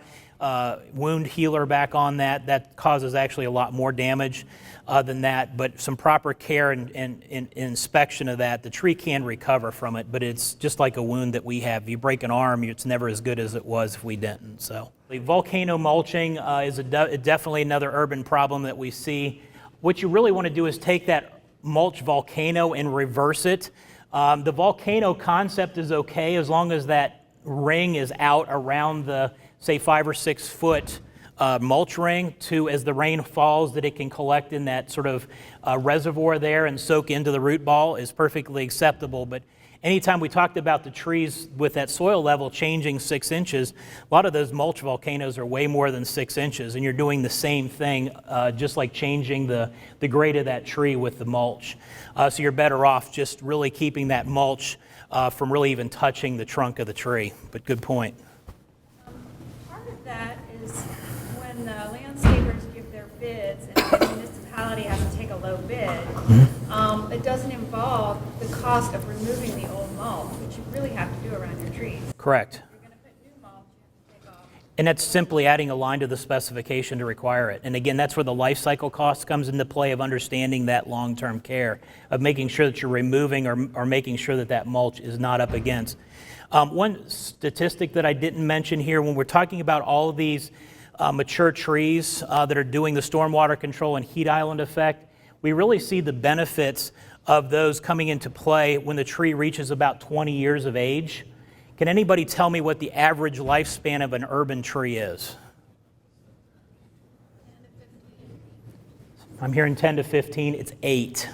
wound healer back on that. That causes actually a lot more damage than that. But some proper care and inspection of that, the tree can recover from it. But it's just like a wound that we have. If you break an arm, it's never as good as it was if we didn't. So volcano mulching is definitely another urban problem that we see. What you really want to do is take that mulch volcano and reverse it. The volcano concept is okay as long as that ring is out around the, say, 5 or 6 foot mulch ring as the rain falls, that it can collect in that sort of reservoir there and soak into the root ball is perfectly acceptable. But anytime we talked about the trees with that soil level changing 6 inches, a lot of those mulch volcanoes are way more than 6 inches, and you're doing the same thing, just like changing the grade of that tree with the mulch. So you're better off just really keeping that mulch from really even touching the trunk of the tree. But good point. Part of that is when the landscapers give their bids and the municipality has to take a low bid, it doesn't involve the cost of removing the old mulch, which you really have to do around your trees. Correct. If you're going to put new mulch, you have to take off. And that's simply adding a line to the specification to require it. And again, that's where the life cycle cost comes into play of understanding that long-term care, of making sure that you're removing or making sure that that mulch is not up against. One statistic that I didn't mention here, when we're talking about all of these mature trees that are doing the stormwater control and heat island effect, we really see the benefits of those coming into play when the tree reaches about 20 years of age. Can anybody tell me what the average lifespan of an urban tree is? I'm hearing 10 to 15. It's 8.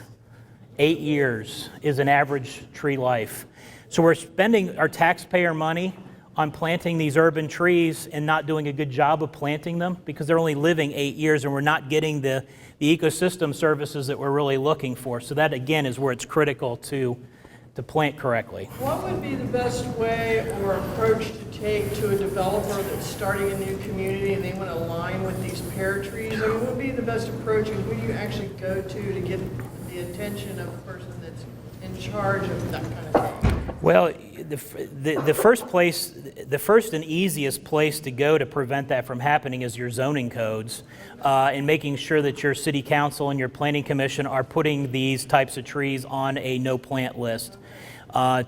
8 years is an average tree life. So we're spending our taxpayer money on planting these urban trees and not doing a good job of planting them because they're only living 8 years and we're not getting the ecosystem services that we're really looking for. So that, again, is where it's critical to plant correctly. What would be the best way or approach to take to a developer that's starting a new community and they want to align with these pear trees? I mean, what would be the best approach and who do you actually go to get the attention of the person that's in charge of that kind of thing? Well, the first and easiest place to go to prevent that from happening is your zoning codes, and making sure that your city council and your planning commission are putting these types of trees on a no plant list. To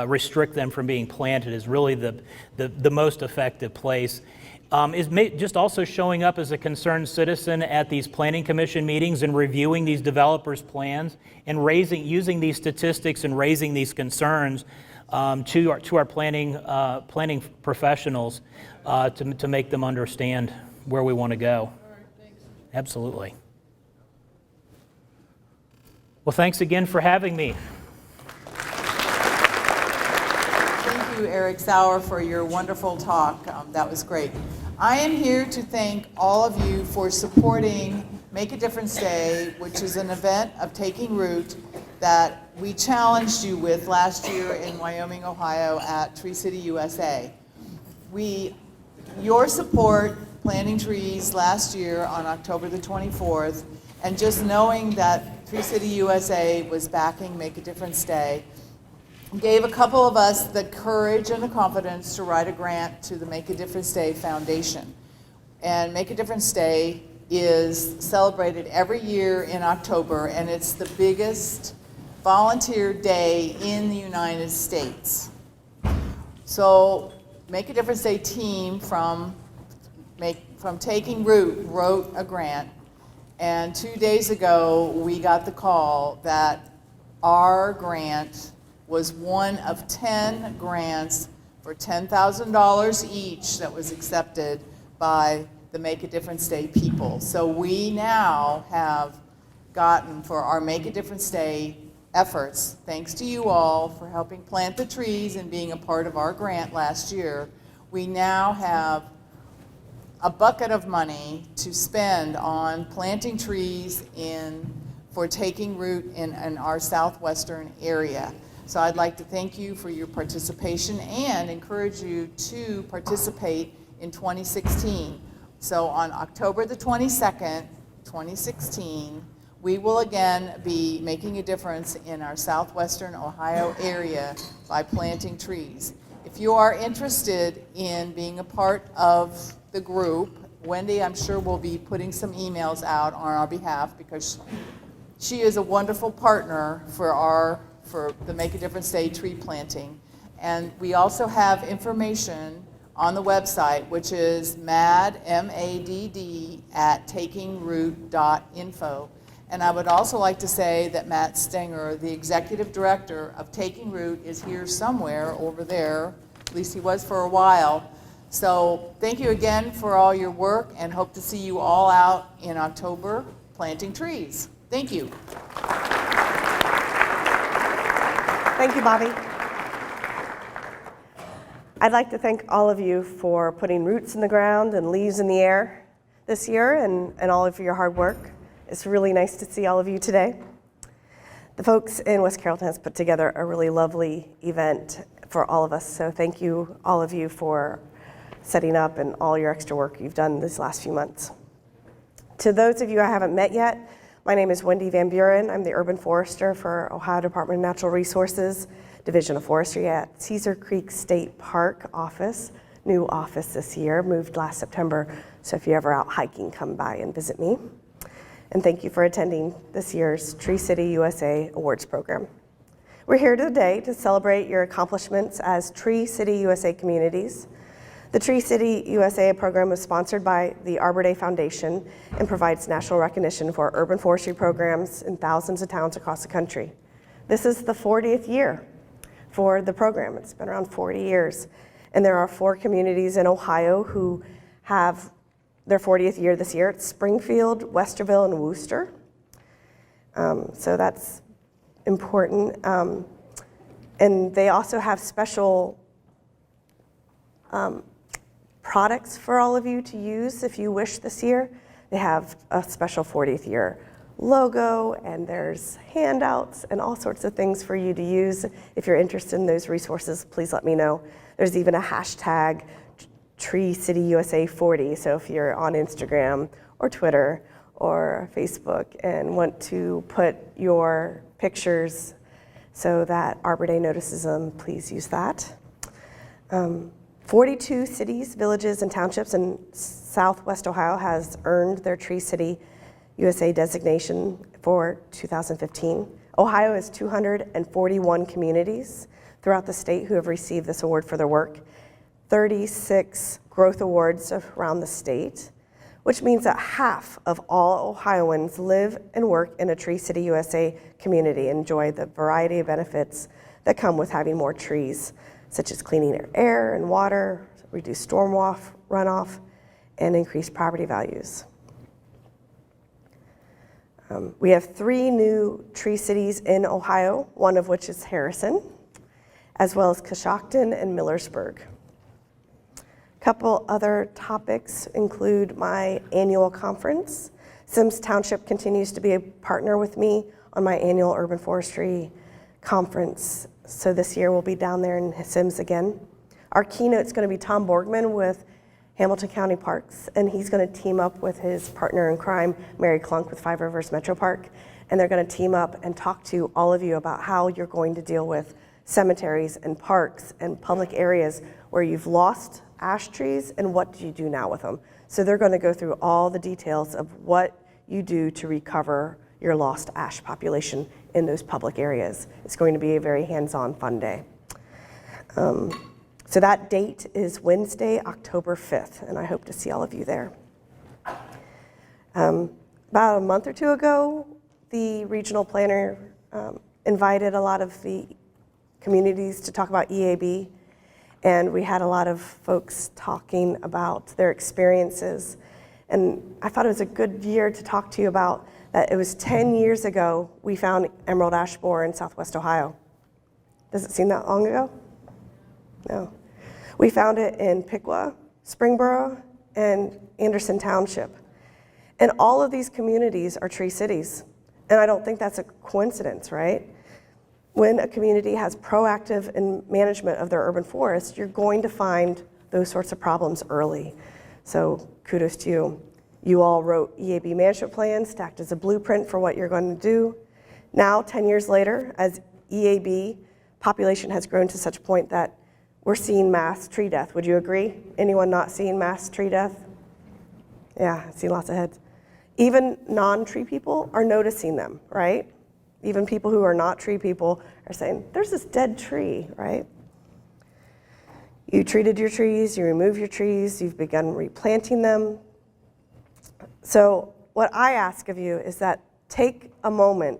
restrict them from being planted is really the most effective place. Just also showing up as a concerned citizen at these planning commission meetings and reviewing these developers' plans and using these statistics and raising these concerns to our planning professionals to make them understand where we want to go. All right, thanks. Absolutely. Well, thanks again for having me. Thank you, Eric Sauer, for your wonderful talk. That was great. I am here to thank all of you for supporting Make a Difference Day, which is an event of taking root that we challenged you with last year in Wyoming, Ohio at Tree City USA. Your support planting trees last year on October the 24th, and just knowing that Tree City USA was backing Make a Difference Day, gave a couple of us the courage and the confidence to write a grant to the Make a Difference Day Foundation. And Make a Difference Day is celebrated every year in October, and it's the biggest volunteer day in the United States. So Make a Difference Day team from Taking Root wrote a grant, and 2 days ago we got the call that our grant was one of 10 grants for $10,000 each that was accepted by the Make a Difference Day people. So we now have gotten, for our Make a Difference Day efforts, thanks to you all for helping plant the trees and being a part of our grant last year, we now have a bucket of money to spend on planting trees for Taking Root in our southwestern area. So I'd like to thank you for your participation and encourage you to participate in 2016. So on October the 22nd, 2016, we will again be making a difference in our southwestern Ohio area by planting trees. If you are interested in being a part of the group, Wendy, I'm sure, will be putting some emails out on our behalf because she is a wonderful partner for the Make a Difference Day tree planting. And we also have information on the website, which is MADD, M-A-D-D, at takingroot.info. And I would also like to say that Matt Stenger, the executive director of Taking Root, is here somewhere over there. At least he was for a while. So thank you again for all your work and hope to see you all out in October planting trees. Thank you. Thank you, Bobby. I'd like to thank all of you for putting roots in the ground and leaves in the air this year and all of your hard work. It's really nice to see all of you today. The folks in West Carrollton has put together a really lovely event for all of us, so thank you, all of you, for setting up and all your extra work you've done these last few months. To those of you I haven't met yet, my name is Wendy Van Buren. I'm the Urban Forester for Ohio Department of Natural Resources, Division of Forestry at Cedar Creek State Park Office, new office this year, moved last September, so if you're ever out hiking, come by and visit me. And thank you for attending this year's Tree City USA Awards program. We're here today to celebrate your accomplishments as Tree City USA communities. The Tree City USA program is sponsored by the Arbor Day Foundation and provides national recognition for urban forestry programs in thousands of towns across the country. This is the 40th year for the program. It's been around 40 years. And there are 4 communities in Ohio who have their 40th year this year. It's Springfield, Westerville, and Wooster. So that's important. And they also have special products for all of you to use if you wish this year. They have a special 40th year logo, and there's handouts and all sorts of things for you to use. If you're interested in those resources, please let me know. There's even a hashtag Tree City USA 40. So if you're on Instagram or Twitter or Facebook and want to put your pictures so that Arbor Day notices them, please use that. 42 cities, villages, and townships in Southwest Ohio has earned their Tree City USA designation for 2015. Ohio has 241 communities throughout the state who have received this award for their work, 36 growth awards around the state, which means that half of all Ohioans live and work in a Tree City USA community and enjoy the variety of benefits that come with having more trees, such as cleaning air and water, reduce storm runoff, and increase property values. We have 3 new tree cities in Ohio, one of which is Harrison, as well as Coshocton and Millersburg. A couple other topics include my annual conference. Sims Township continues to be a partner with me on my annual urban forestry conference. So this year we'll be down there in Sims again. Our keynote's going to be Tom Borgman with Hamilton County Parks, and he's going to team up with his partner in crime, Mary Klunk with Five Rivers Metro Park, and they're going to team up and talk to all of you about how you're going to deal with cemeteries and parks and public areas where you've lost ash trees and what do you do now with them. So they're going to go through all the details of what you do to recover your lost ash population in those public areas. It's going to be a very hands-on, fun day. So that date is Wednesday, October 5th, and I hope to see all of you there. About a month or 2 ago, the regional planner invited a lot of the communities to talk about EAB, and we had a lot of folks talking about their experiences. And I thought it was a good year to talk to you about that. It was 10 years ago we found emerald ash borer in Southwest Ohio. Does it seem that long ago? No. We found it in Piqua, Springboro, and Anderson Township. And all of these communities are tree cities. And I don't think that's a coincidence, right? When a community has proactive management of their urban forest, you're going to find those sorts of problems early. So kudos to you. You all wrote EAB management plans to act as a blueprint for what you're going to do. Now, 10 years later, as EAB population has grown to such a point that we're seeing mass tree death. Would you agree? Anyone not seeing mass tree death? Yeah, I see lots of heads. Even non-tree people are noticing them, right? Even people who are not tree people are saying, there's this dead tree, right? You treated your trees, you removed your trees, you've begun replanting them. So what I ask of you is that take a moment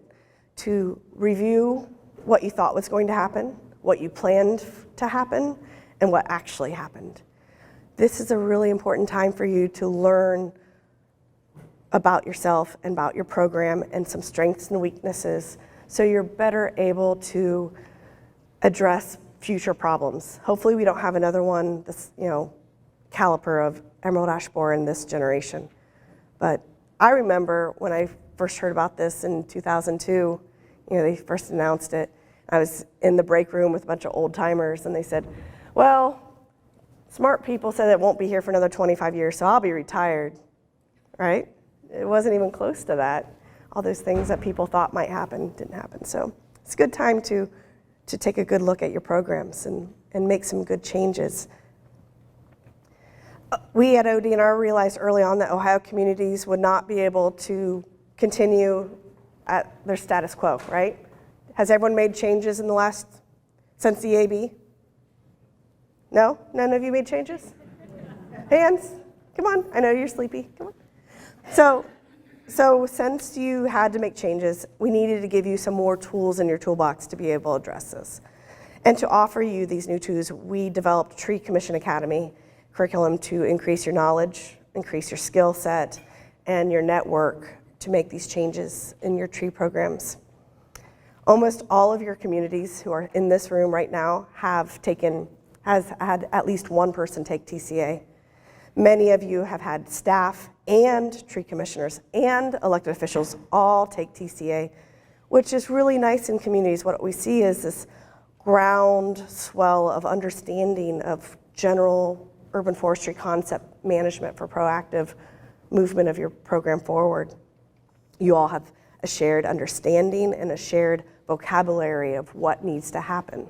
to review what you thought was going to happen, what you planned to happen, and what actually happened. This is a really important time for you to learn about yourself and about your program and some strengths and weaknesses so you're better able to address future problems. Hopefully we don't have another one, this caliper of emerald ash borer in this generation. But I remember when I first heard about this in 2002, they first announced it. I was in the break room with a bunch of old timers and they said, well, smart people said it won't be here for another 25 years, so I'll be retired, right? It wasn't even close to that. All those things that people thought might happen didn't happen. So it's a good time to take a good look at your programs and make some good changes. We at ODNR realized early on that Ohio communities would not be able to continue at their status quo, right? Has everyone made changes in the since the AB? No? None of you made changes? Hands? Come on, I know you're sleepy, come on. So since you had to make changes, we needed to give you some more tools in your toolbox to be able to address this. And to offer you these new tools, we developed Tree Commission Academy curriculum to increase your knowledge, increase your skill set, and your network to make these changes in your tree programs. Almost all of your communities who are in this room right now has had at least one person take TCA. Many of you have had staff and tree commissioners and elected officials all take TCA, which is really nice in communities. What we see is this groundswell of understanding of general urban forestry concept management for proactive movement of your program forward. You all have a shared understanding and a shared vocabulary of what needs to happen.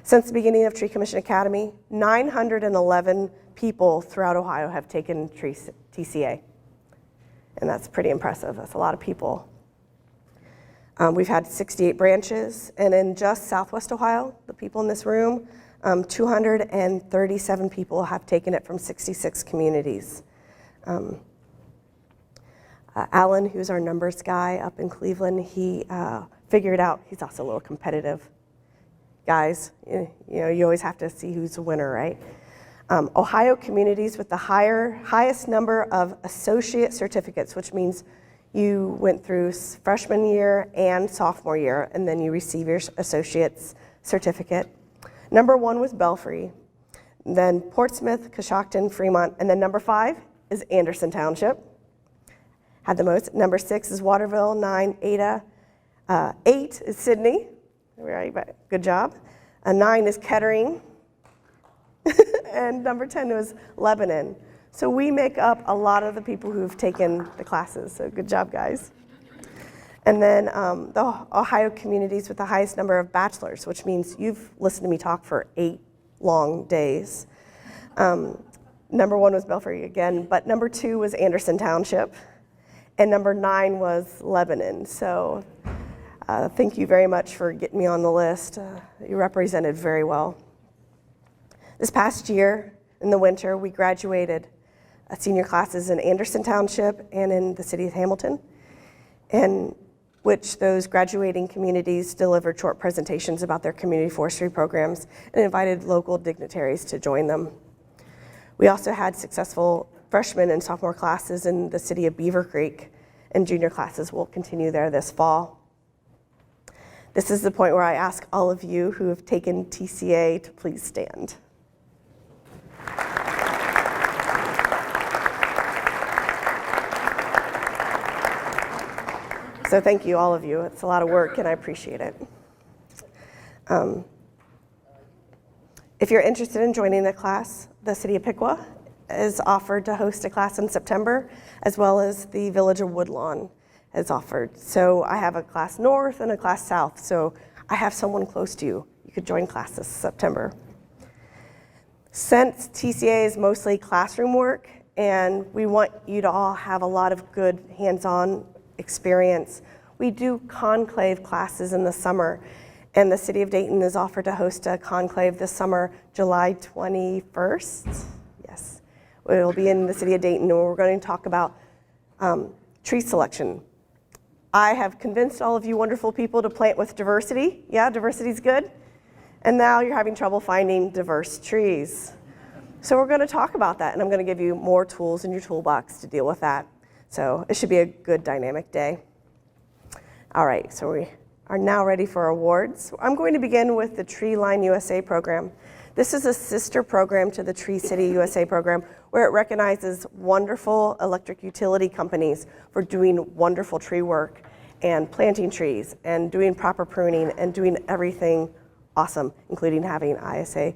Since the beginning of Tree Commission Academy, 911 people throughout Ohio have taken TCA. And that's pretty impressive. That's a lot of people. We've had 68 branches, and in just Southwest Ohio, the people in this room, 237 people have taken it from 66 communities. Alan, who's our numbers guy up in Cleveland, he figured out, he's also a little competitive. Guys, you know, you always have to see who's the winner, right? Ohio communities with the highest number of associate certificates, which means you went through freshman year and sophomore year, and then you receive your associate's certificate. Number 1 was Belfry, then Portsmouth, Coshocton, Fremont, and then number 5 is Anderson Township. Had the most. Number 6 is Waterville, 9, Ada. 8 is Sydney. Right, good job. 9 is Kettering. And number 10 was Lebanon. So we make up a lot of the people who've taken the classes. So good job, guys. And then the Ohio communities with the highest number of bachelors, which means you've listened to me talk for 8 long days. Number 1 was Belfry again, but number 2 was Anderson Township. And number 9 was Lebanon. So thank you very much for getting me on the list. You represented very well. This past year, in the winter, we graduated senior classes in Anderson Township and in the city of Hamilton, in which those graduating communities delivered short presentations about their community forestry programs and invited local dignitaries to join them. We also had successful freshman and sophomore classes in the city of Beaver Creek, and junior classes will continue there this fall. This is the point where I ask all of you who have taken TCA to please stand. So thank you, all of you. It's a lot of work, and I appreciate it. If you're interested in joining the class, the City of Piqua is offered to host a class in September, as well as the Village of Woodlawn is offered. So I have a class north and a class south, so I have someone close to you. You could join class this September. Since TCA is mostly classroom work, and we want you to all have a lot of good hands-on experience, we do conclave classes in the summer, and the City of Dayton is offered to host a conclave this summer, July 21st. Yes, it will be in the City of Dayton, where we're going to talk about tree selection. I have convinced all of you wonderful people to plant with diversity. Yeah, diversity is good. And now you're having trouble finding diverse trees. So we're going to talk about that, and I'm going to give you more tools in your toolbox to deal with that. So it should be a good dynamic day. All right, so we are now ready for awards. I'm going to begin with the Tree Line USA program. This is a sister program to the Tree City USA program, where it recognizes wonderful electric utility companies for doing wonderful tree work and planting trees and doing proper pruning and doing everything awesome, including having ISA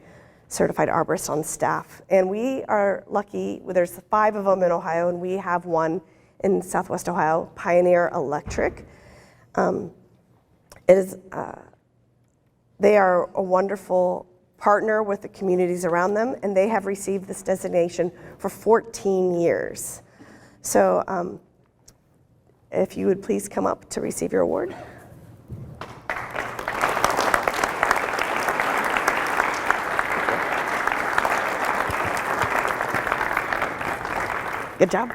certified arborists on staff. And we are lucky, there's 5 of them in Ohio, and we have one in Southwest Ohio, Pioneer Electric. They are a wonderful partner with the communities around them, and they have received this designation for 14 years. So if you would please come up to receive your award. Good job.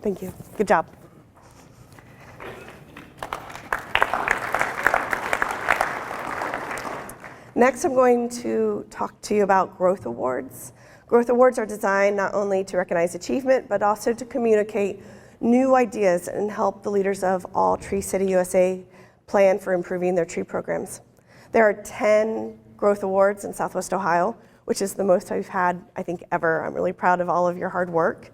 Thank you. Good job. Next, I'm going to talk to you about Growth Awards. Growth Awards are designed not only to recognize achievement, but also to communicate new ideas and help the leaders of all Tree City USA plan for improving their tree programs. There are 10 Growth Awards in Southwest Ohio, which is the most I've had, I think, ever. I'm really proud of all of your hard work.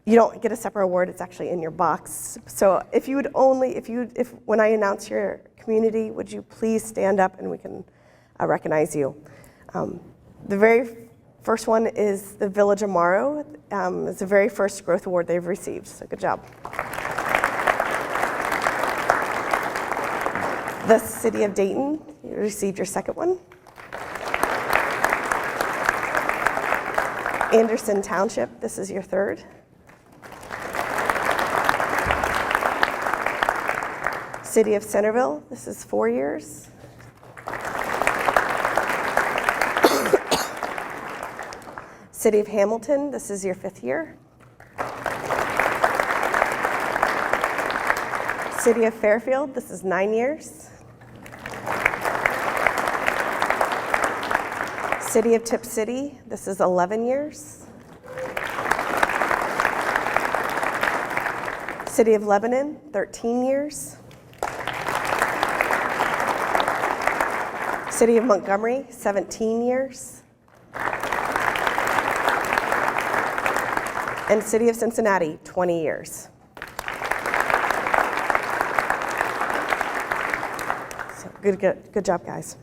You don't get a separate award, it's actually in your box. So if when I announce your community, would you please stand up and we can recognize you. The very first one is the Village of Morrow. It's the very first Growth Award they've received, so good job. The City of Dayton, you received your second one. Anderson Township, this is your third. City of Centerville, this is 4 years. City of Hamilton, this is your 5th year. City of Fairfield, this is 9 years. City of Tip City, this is 11 years. City of Lebanon, 13 years. City of Montgomery, 17 years. And City of Cincinnati, 20 years. So good job, guys.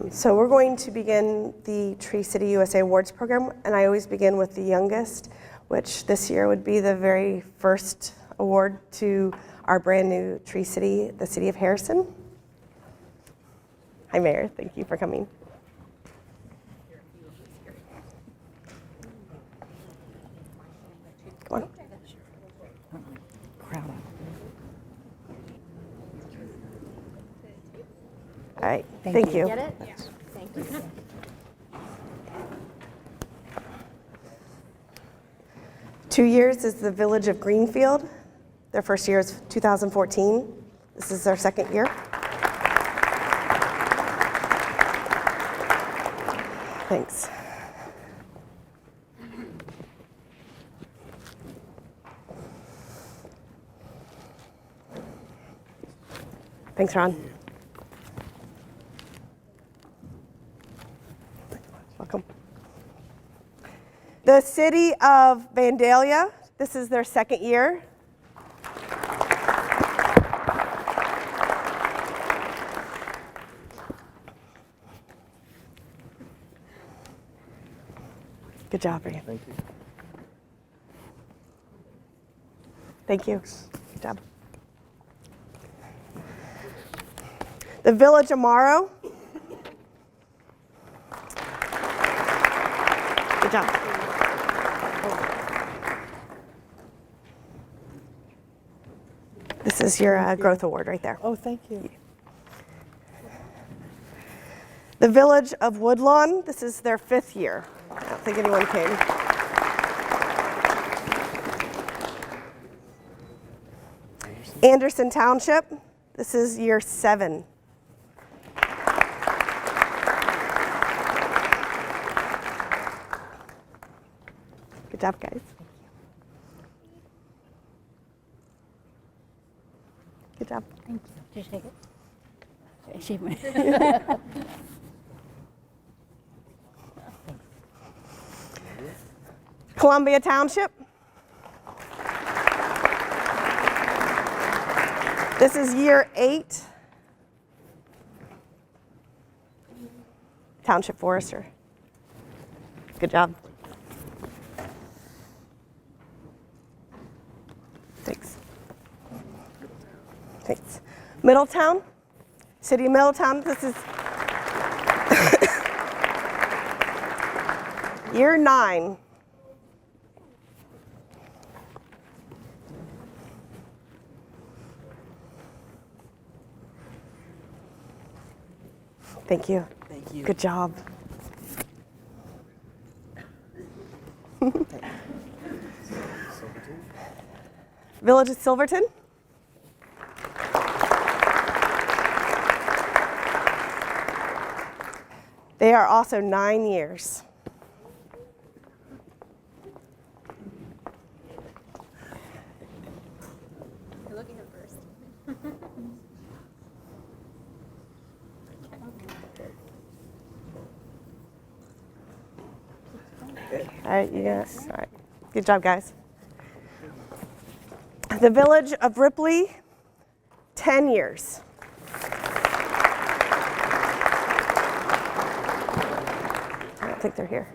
So we're going to begin the Tree City USA Awards program, and I always begin with the youngest, which this year would be the very first award to our brand new Tree City, the City of Harrison. Hi, Mayor. Thank you for coming. Come on. All right. Thank you. Get it? Yes. Thank you. Two years is the Village of Greenfield. Their first year is 2014. This is their second year. Thanks. Thanks, Ron. Welcome. The City of Vandalia, this is their second year. Good job, Brian. Thank you. Thank you. Good job. The Village of Morrow. Good job. This is your growth award right there. Oh, thank you. The Village of Woodlawn, this is their 5th year. I don't think anyone came. Anderson Township, this is year 7. Good job, guys. Good job. Thank you. Did you take it? She went. Columbia Township. This is year 8. Township Forester. Good job. Thanks. Middletown, City of Middletown, this is year 9. Thank you. Thank you. Good job. Village of Silverton. They are also 9 years. You're looking at first. All right, you got it. All right. Good job, guys. The Village of Ripley, 10 years. I don't think they're here.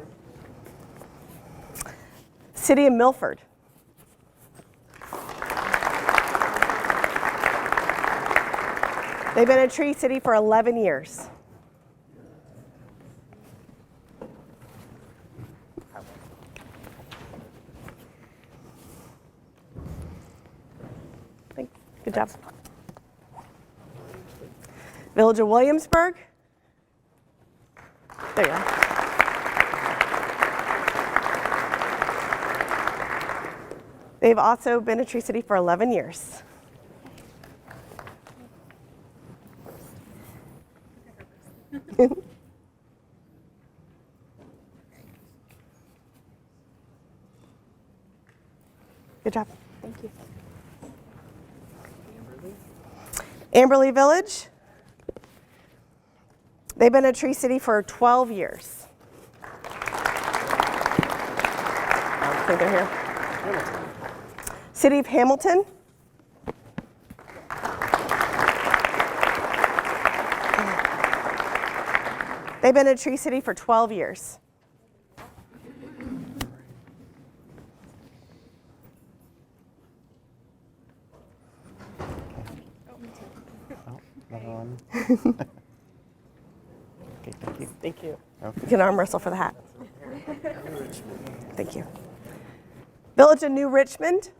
City of Milford. They've been a Tree City for 11 years. Good job. Village of Williamsburg. There you go. They've also been a Tree City for 11 years. Good job. Thank you. Amberley Village. They've been a Tree City for 12 years. I don't think they're here. City of Hamilton. They've been a Tree City for 12 years. Okay, thank you. Thank you. Okay. You can arm wrestle for the hat. Thank you. Village of New Richmond.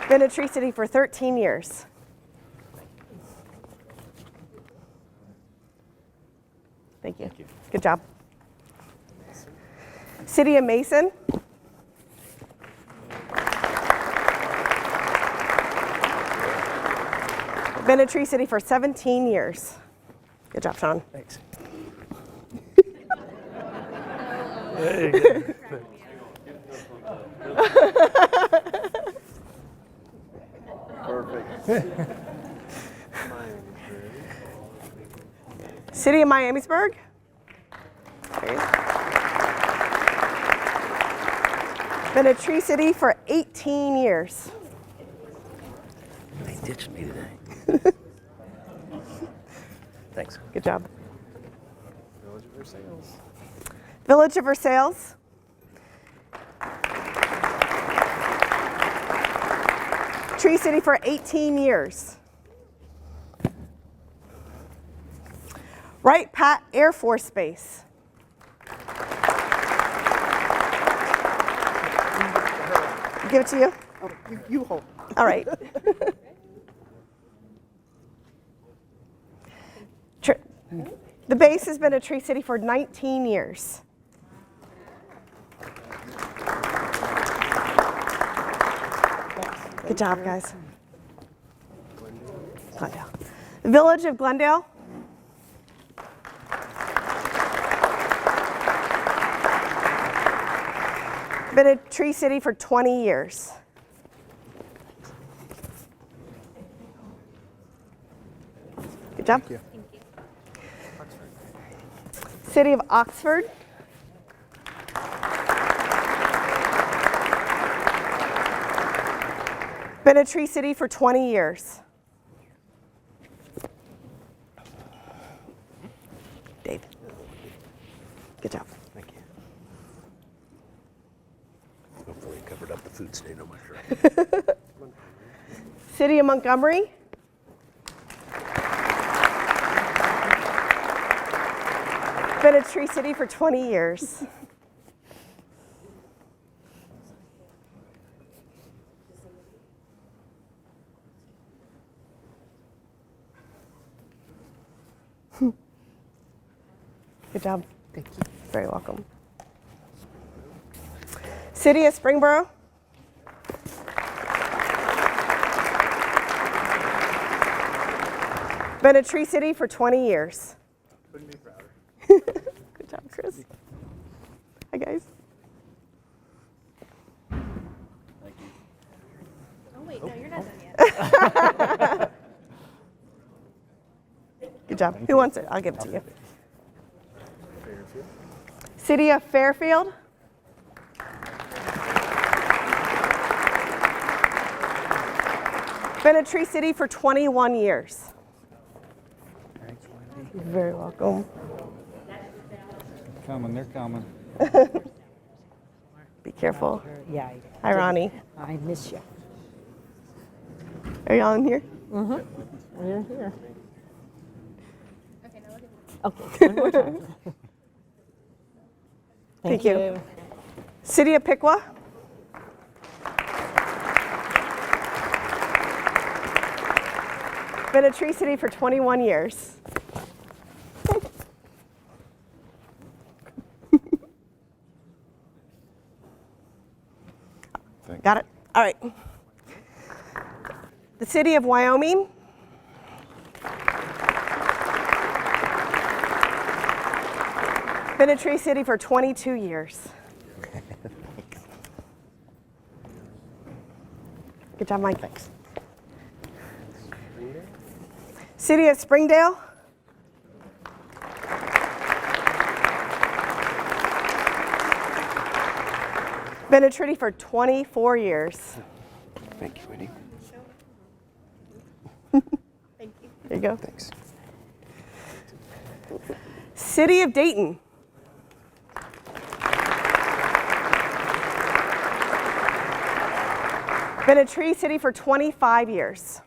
Been a Tree City for 13 years. Thank you. Good job. City of Mason. Been a Tree City for 17 years. Good job, Sean. Thanks. City of Miamisburg. Been a Tree City for 18 years. They ditched me today. Thanks. Good job. Village of Versailles. Tree City for 18 years. Wright Pat Air Force Base. Give it to you. Oh, you hold. All right. The base has been a Tree City for 19 years. Good job, guys. Glendale. The Village of Glendale. Been a Tree City for 20 years. Good job. Thank you. City of Oxford. Been a Tree City for 20 years. Dave. Good job. Thank you. Hopefully covered up the food stain on my shirt. City of Montgomery. Been a Tree City for 20 years. Good job. Thank you. Very welcome. City of Springboro. Been a Tree City for 20 years. Couldn't be prouder. Good job, Chris. Hi, guys. Oh, wait, no, you're not done yet. Good job. Who wants it? I'll give it to you. City of Fairfield. Been a Tree City for 21 years. You're very welcome. They're coming. Be careful. Yeah. Hi, Ronnie. I miss you. Are y'all in here? We're here. Okay, now look at Okay, one more time. Thank you. City of Piqua. Been a Tree City for 21 years. Got it? All right. The City of Wyoming. Been a Tree City for 22 years. Good job, Mike. Thanks. City of Springdale. Been a Tree for 24 years. Thank you, Winnie. There you go. Thanks. City of Dayton. Been a Tree City for 25 years.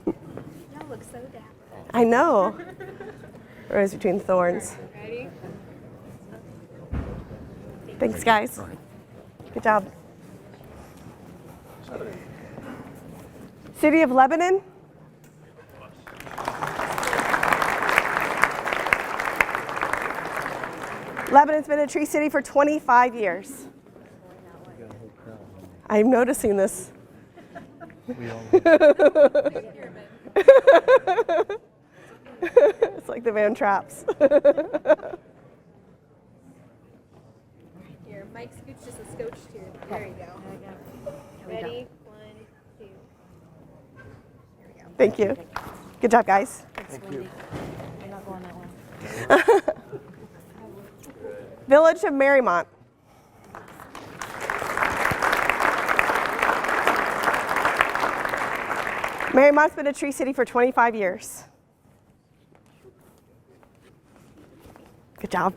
y'all look so dapper. I know. Rose between thorns. Ready? Thanks, guys. Good job. City of Lebanon. Lebanon's been a Tree City for 25 years. I'm noticing this. It's like the Van Traps. Here, Mike scooch just a scotch too. There you go. Ready? 1, 2. Here we go. Thank you. Good job, guys. I'm not going that way. Village of Marymount. Marymount's been a Tree City for 25 years. Good job.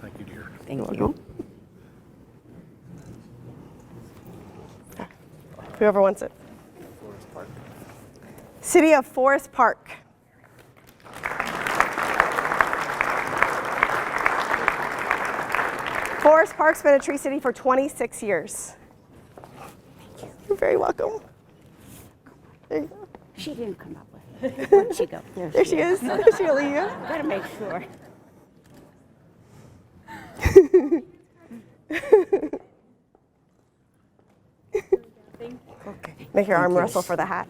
Thank you, dear. Thank you. Whoever wants it. City of Forest Park. Forest Park's been a Tree City for 26 years. You're very welcome. There you go. She didn't come up with it. Where'd she go? There she is. She'll leave you. Gotta make sure. Okay. Make your arm wrestle for the hat.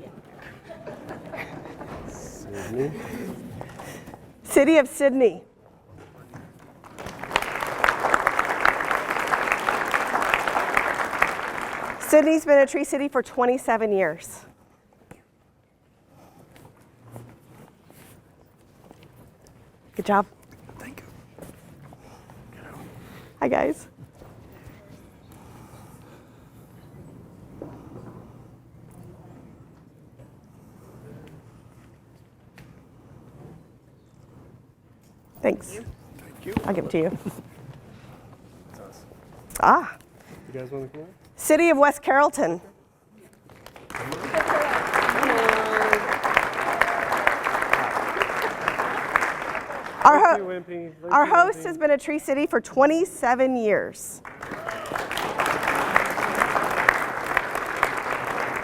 Sydney. City of Sydney. Sydney's been a Tree City for 27 years. Good job. Thank you. Hi, guys. Thanks. Thank I'll give it to you. Ah, You guys want to come on? City of West Carrollton. Thank you, Wimpy. Thank Our you, host Wimpy. has been a Tree City for 27 years.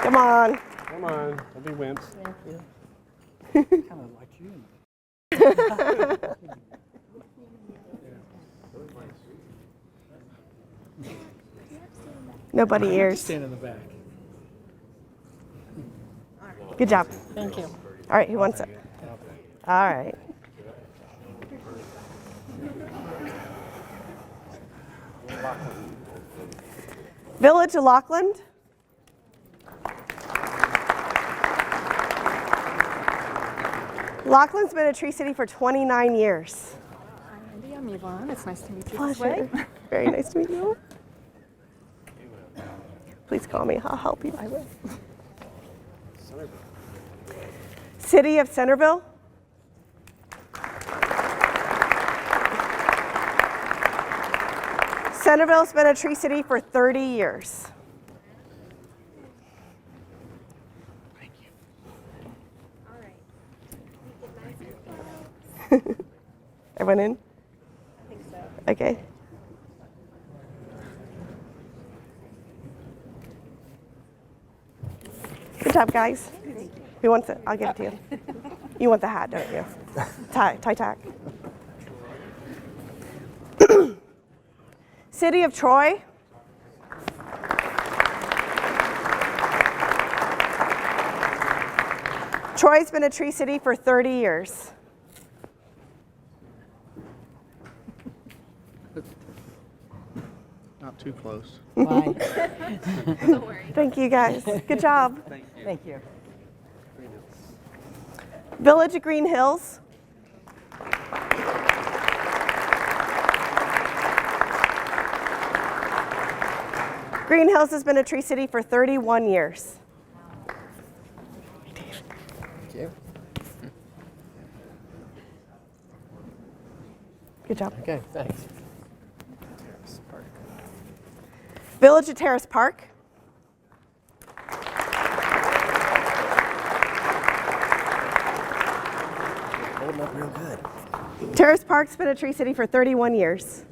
Come on. Come on, don't be wimps. Kind of like you. Nobody ears. Stand in the back. Good job. Thank you. All right, who wants it? All right. Village of Lockland. Lockland's been a Tree City for 29 years. Hi, Andy. I'm Yvonne. It's nice to meet you. Pleasure. Very nice to meet you. Please call me. I'll help you. I will. City of Centerville. Centerville's been a Tree City for 30 years. Everyone in? I think so. Okay. Good job, guys. Who wants it? I'll give it to you. You want the hat, don't you? Tie tack. City of Troy. Troy's been a Tree City for 30 years. Not too close. Bye. Thank you, guys. Good job. Thank you. Village of Green Hills. Green Hills has been a Tree City for 31 years. Thank you. Good job. Okay, thanks. Village of Terrace Park. Holding up real good. Terrace Park's been a Tree City for 31 years.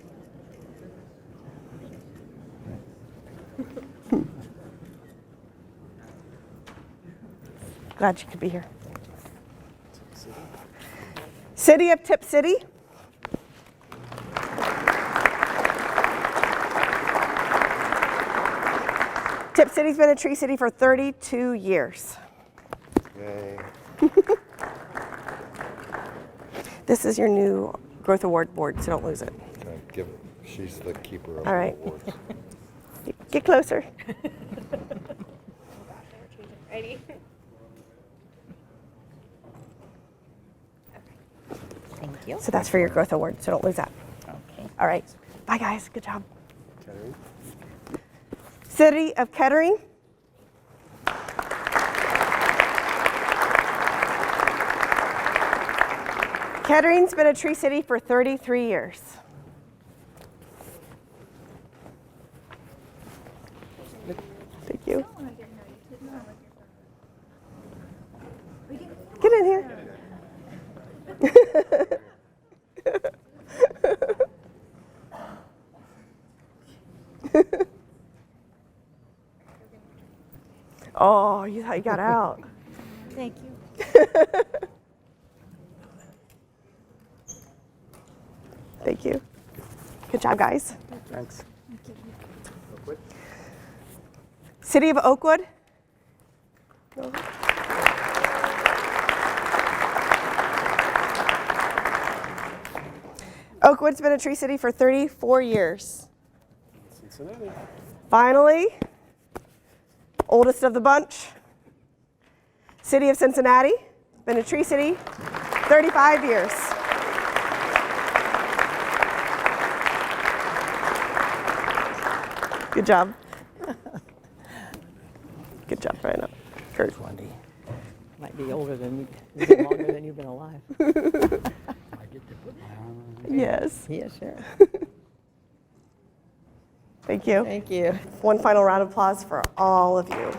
Glad you could be here. City of Tip City. Tip City's been a Tree City for 32 years. Yay. This is your new Growth Award board, so don't lose it. She's the keeper of All right. the awards. Get closer. Ready? Thank you. So that's for your Growth Award, so don't lose that. Okay. All right. Bye, guys. Good job. Kettering? City of Kettering. Kettering's been a Tree City for 33 years. Thank you. Get in here. Oh, you thought you got out. Thank you. Thank you. Good job, guys. Thanks. City of Oakwood. Oakwood's been a Tree City for 34 years. Cincinnati. Finally, oldest of the bunch, City of Cincinnati, been a Tree City 35 years. Good job. Good job, Ryan. Kurt. Wendy. Might be older than you've been longer than you've been alive. I get to put my arm around. Yes. Yes, sure. Thank you. Thank you. One final round of applause for all of you.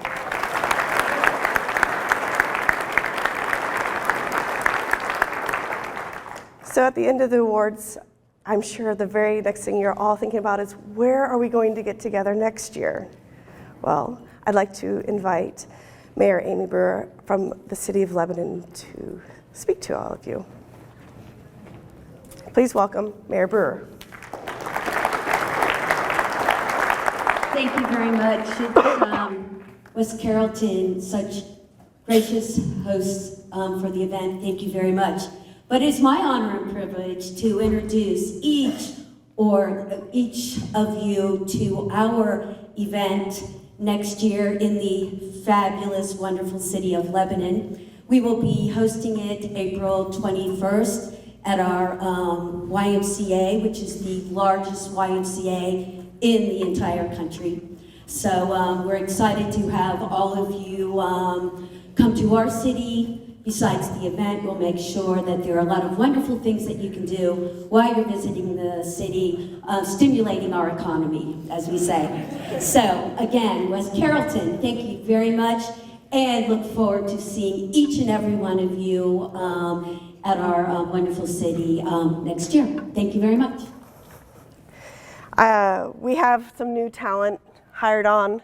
So at the end of the awards, I'm sure the very next thing you're all thinking about is, where are we going to get together next year? Well, I'd like to invite Mayor Amy Brewer from the City of Lebanon to speak to all of you. Please welcome Mayor Brewer. Thank you very much. It's West Carrollton, such gracious hosts for the event. Thank you very much. But it's my honor and privilege to introduce each of you to our event next year in the fabulous, wonderful city of Lebanon. We will be hosting it April 21st at our YMCA, which is the largest YMCA in the entire country. So we're excited to have all of you come to our city. Besides the event, we'll make sure that there are a lot of wonderful things that you can do while you're visiting the city, stimulating our economy, as we say. So again, West Carrollton, thank you very much, and look forward to seeing each and every one of you at our wonderful city next year. Thank you very much. We have some new talent hired on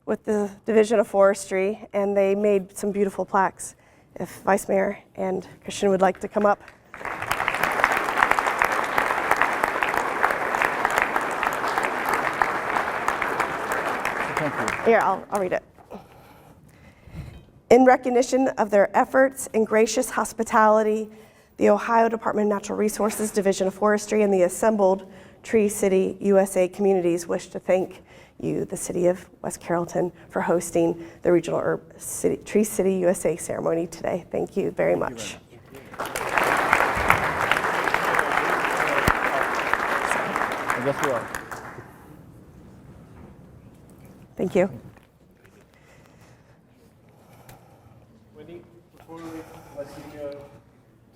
with the Division of Forestry, and they made some beautiful plaques. If Vice Mayor and Christian would like to come up. Thank you. Here, I'll read it. In recognition of their efforts and gracious hospitality, the Ohio Department of Natural Resources, Division of Forestry, and the assembled Tree City USA communities wish to thank you, the City of West Carrollton, for hosting the Regional Tree City USA ceremony today. Thank you very much. I guess we are. Thank you. Wendy, before we let you go,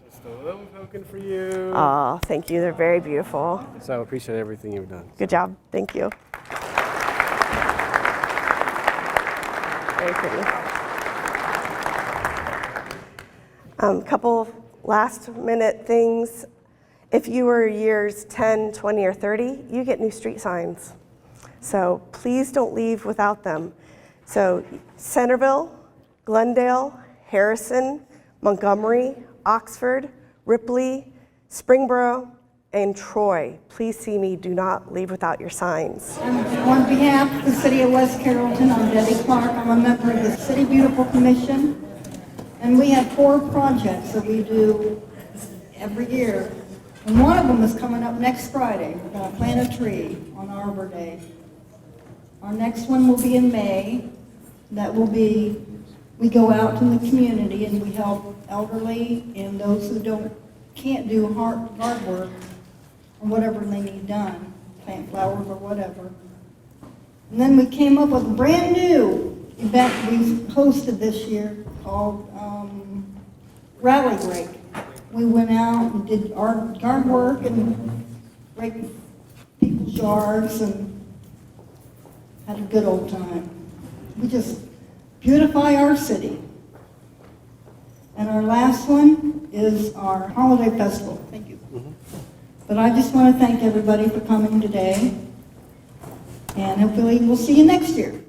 just a little token for you. Oh, thank you. They're very beautiful. So I appreciate everything you've done. Good job. Thank you. Very pretty. Couple last minute things. If you were years 10, 20, or 30, you get new street signs. So please don't leave without them. So Centerville, Glendale, Harrison, Montgomery, Oxford, Ripley, Springboro, and Troy. Please see me. Do not leave without your signs. On behalf of the City of West Carrollton, I'm Debbie Clark. I'm a member of the City Beautiful Commission, and we have 4 projects that we do every year. And one of them is coming up next Friday. We're going to plant a tree on Arbor Day. Our next one will be in May. That will be, we go out in the community and we help elderly and those who can't do hard work or whatever they need done, plant flowers or whatever. And then we came up with a brand new event we hosted this year called Rally Break. We went out and did our yard work and break people's yards and had a good old time. We just beautify our city. And our last one is our holiday festival. Thank you. But I just want to thank everybody for coming today. And hopefully we'll see you next year.